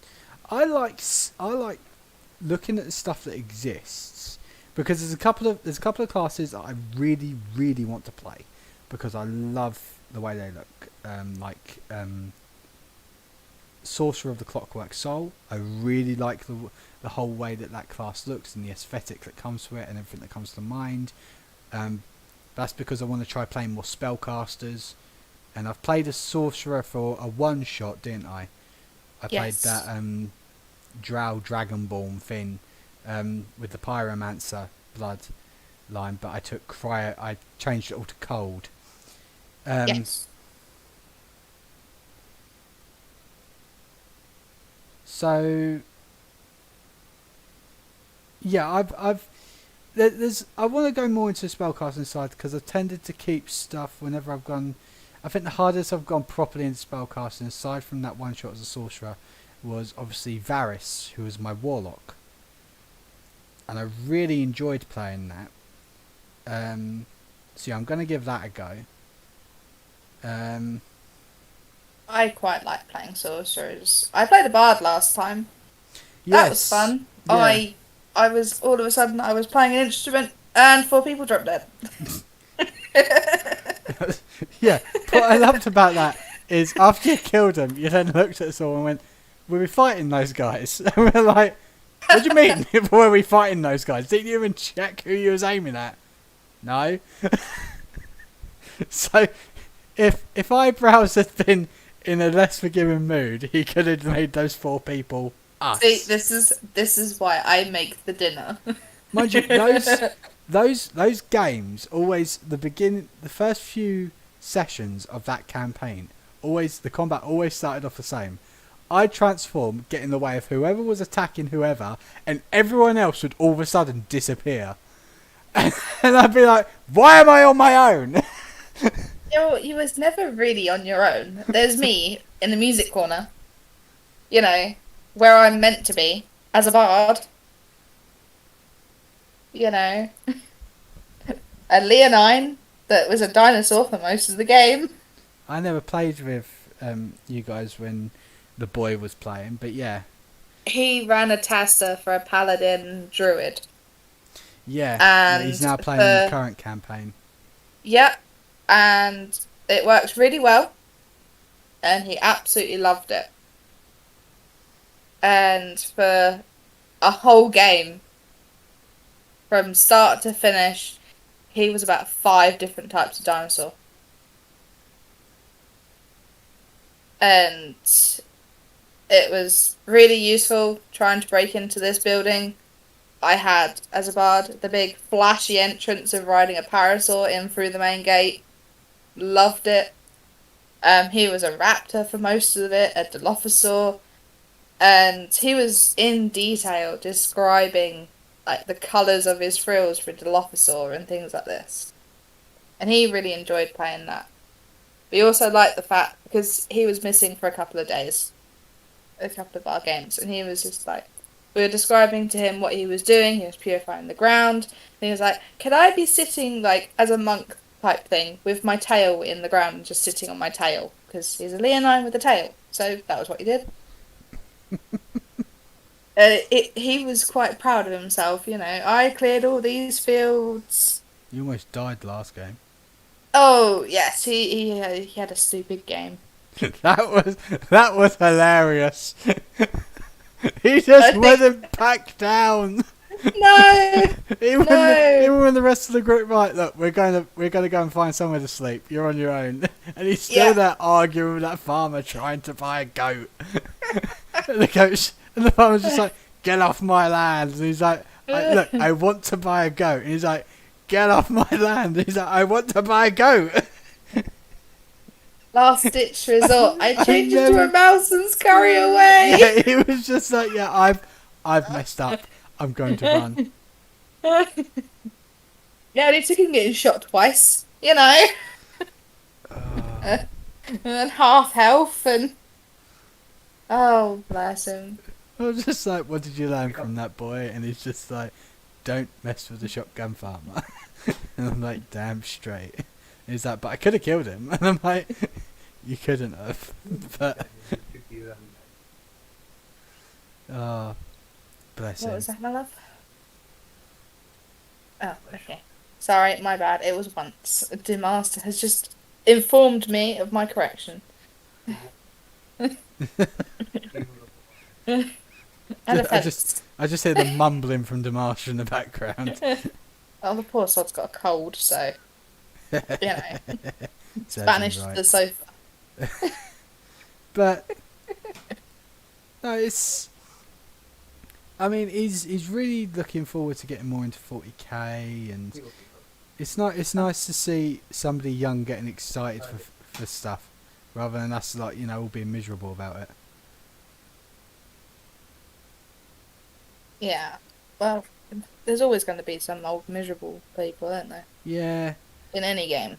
I like looking at the stuff that exists, because there's a couple of classes that I really, really want to play because I love the way they look. Sorcerer of the Clockwork Soul. I really like the whole way that class looks and the aesthetic that comes to it and everything that comes to mind. That's because I want to try playing more spellcasters. And I've played a sorcerer for a one shot, didn't I? I played that Drow Dragonborn thing with the Pyromancer blood line, but I changed it all to cold. Yes. So yeah, I want to go more into the spellcasting side because I've tended to keep stuff whenever I've gone. I think the hardest I've gone properly into spellcasting, aside from that one shot as a sorcerer, was obviously Varys, who was my warlock, and I really enjoyed playing that. So yeah, I'm going to give that a go. I quite like playing sorcerers. I played a bard last time. That was fun. Yeah. I was all of a sudden I was playing an instrument and 4 people dropped dead. Yeah, what I loved about that is after you killed them, you then looked at us all and went, "Were we fighting those guys?" And we're like, "What do you mean? Were we fighting those guys? Didn't you even check who you was aiming at?" No. So, if Eyebrows had been in a less forgiving mood, he could have made those 4 people us. See, this is why I make the dinner. Mind you, those games always the first few sessions of that campaign, the combat always started off the same. I'd transform, get in the way of whoever was attacking whoever, and everyone else would all of a sudden disappear. And I'd be like, "Why am I on my own?" You was never really on your own. There's me in the music corner, where I'm meant to be as a bard. A Leonine that was a dinosaur for most of the game. I never played with you guys when the boy was playing, but yeah. He ran a taster for a paladin druid. Yeah, and he's now playing in the current campaign. Yeah, and it works really well, and he absolutely loved it. And for a whole game, from start to finish, he was about 5 different types of dinosaur. And it was really useful trying to break into this building I had as a bard. The big flashy entrance of riding a parasaur in through the main gate. Loved it. He was a raptor for most of it, a Dilophosaur, and he was in detail describing like the colours of his frills for Dilophosaur and things like this. And he really enjoyed playing that. But he also liked the fact, because he was missing for a couple of days, a couple of our games, and he was just like, we were describing to him what he was doing, he was purifying the ground, and he was like, could I be sitting, like, as a monk type thing, with my tail in the ground, and just sitting on my tail, because he's a leonine with a tail, so that was what he did. He was quite proud of himself, you know, I cleared all these fields. You almost died last game. Oh, yes, he had a stupid game. that was hilarious. He just wouldn't back down. No, even no. when the rest of the group, right, look, we're gonna go and find somewhere to sleep. You're on your own, and he's still there arguing with that farmer trying to buy a goat. And the farmer's just like, get off my land. And he's like, look, I want to buy a goat. And he's like, get off my land. And he's like, I want to buy a goat. Last ditch resort. I changed into a mouse and scurry away. Yeah, he was just like, yeah, I've messed up. I'm going to run. Yeah, and he took him getting shot twice. You know. And half health and. Oh, bless him. I was just like, what did you learn from that boy? And he's just like, don't mess with the shotgun farmer. And I'm like, damn straight. And he's like, but I could have killed him. And I'm like, you couldn't have. But oh, bless him. What was that, my love? Oh, okay. Sorry, my bad. It was once. Demaster has just informed me of my correction. I just hear the mumbling from Demaster in the background. Oh, the poor sod's got a cold, so you know, banished right. the sofa. But no, it's. I mean, he's really looking forward to getting more into 40k, and it's nice to see somebody young getting excited for stuff, rather than us like, you know, all being miserable about it. Yeah, well, there's always going to be some old miserable people, aren't there? Yeah. In any game.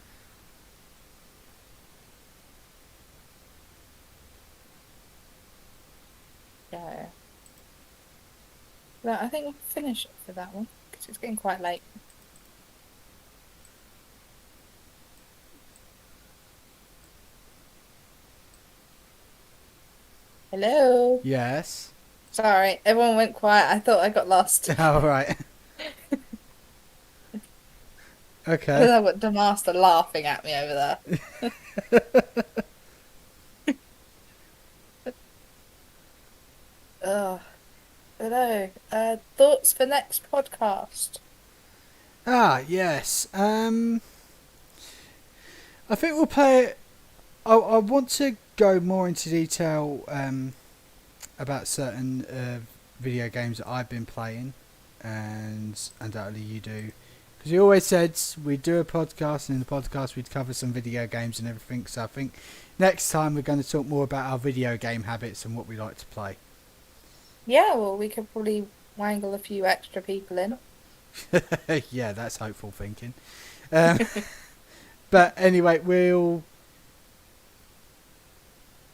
Yeah. Well, I think we'll finish it for that one, because it's getting quite late. Hello? Yes. Sorry, everyone went quiet. I thought I got lost. All right. Okay. I've got Demaster laughing at me over there. Oh, hello. Thoughts for next podcast? Yes. I think we'll play. I want to go more into detail about certain video games that I've been playing, and undoubtedly you do. Because you always said we'd do a podcast, and in the podcast we'd cover some video games and everything. So I think next time we're going to talk more about our video game habits and what we like to play. Yeah, well, we could probably wangle a few extra people in. Yeah, that's hopeful thinking. But anyway,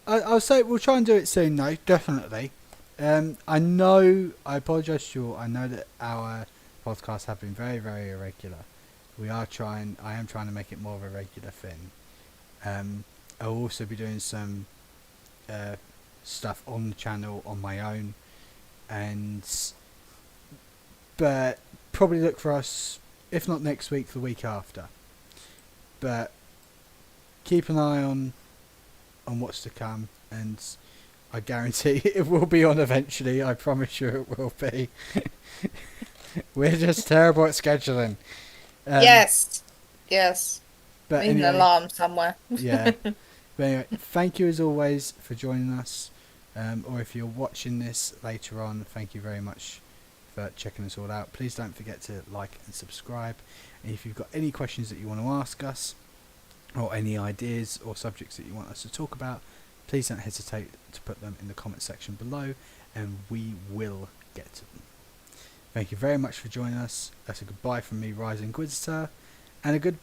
I'll say we'll try and do it soon, though, definitely. I apologise, Stuart, I know that our podcasts have been very, very irregular. I am trying to make it more of a regular thing. I'll also be doing some stuff on the channel on my own, but probably look for us, if not next week, the week after. But keep an eye on what's to come, and I guarantee it will be on eventually. I promise you it will be. We're just terrible at scheduling. Yes. But we need an alarm somewhere. Yeah. But anyway, thank you as always for joining us. Or if you're watching this later on, thank you very much for checking us all out. Please don't forget to like and subscribe. And if you've got any questions that you want to ask us, or any ideas or subjects that you want us to talk about, please don't hesitate to put them in the comment section below, and we will get to them. Thank you very much for joining us. That's a goodbye from me, Rise Inquisitor, and a goodbye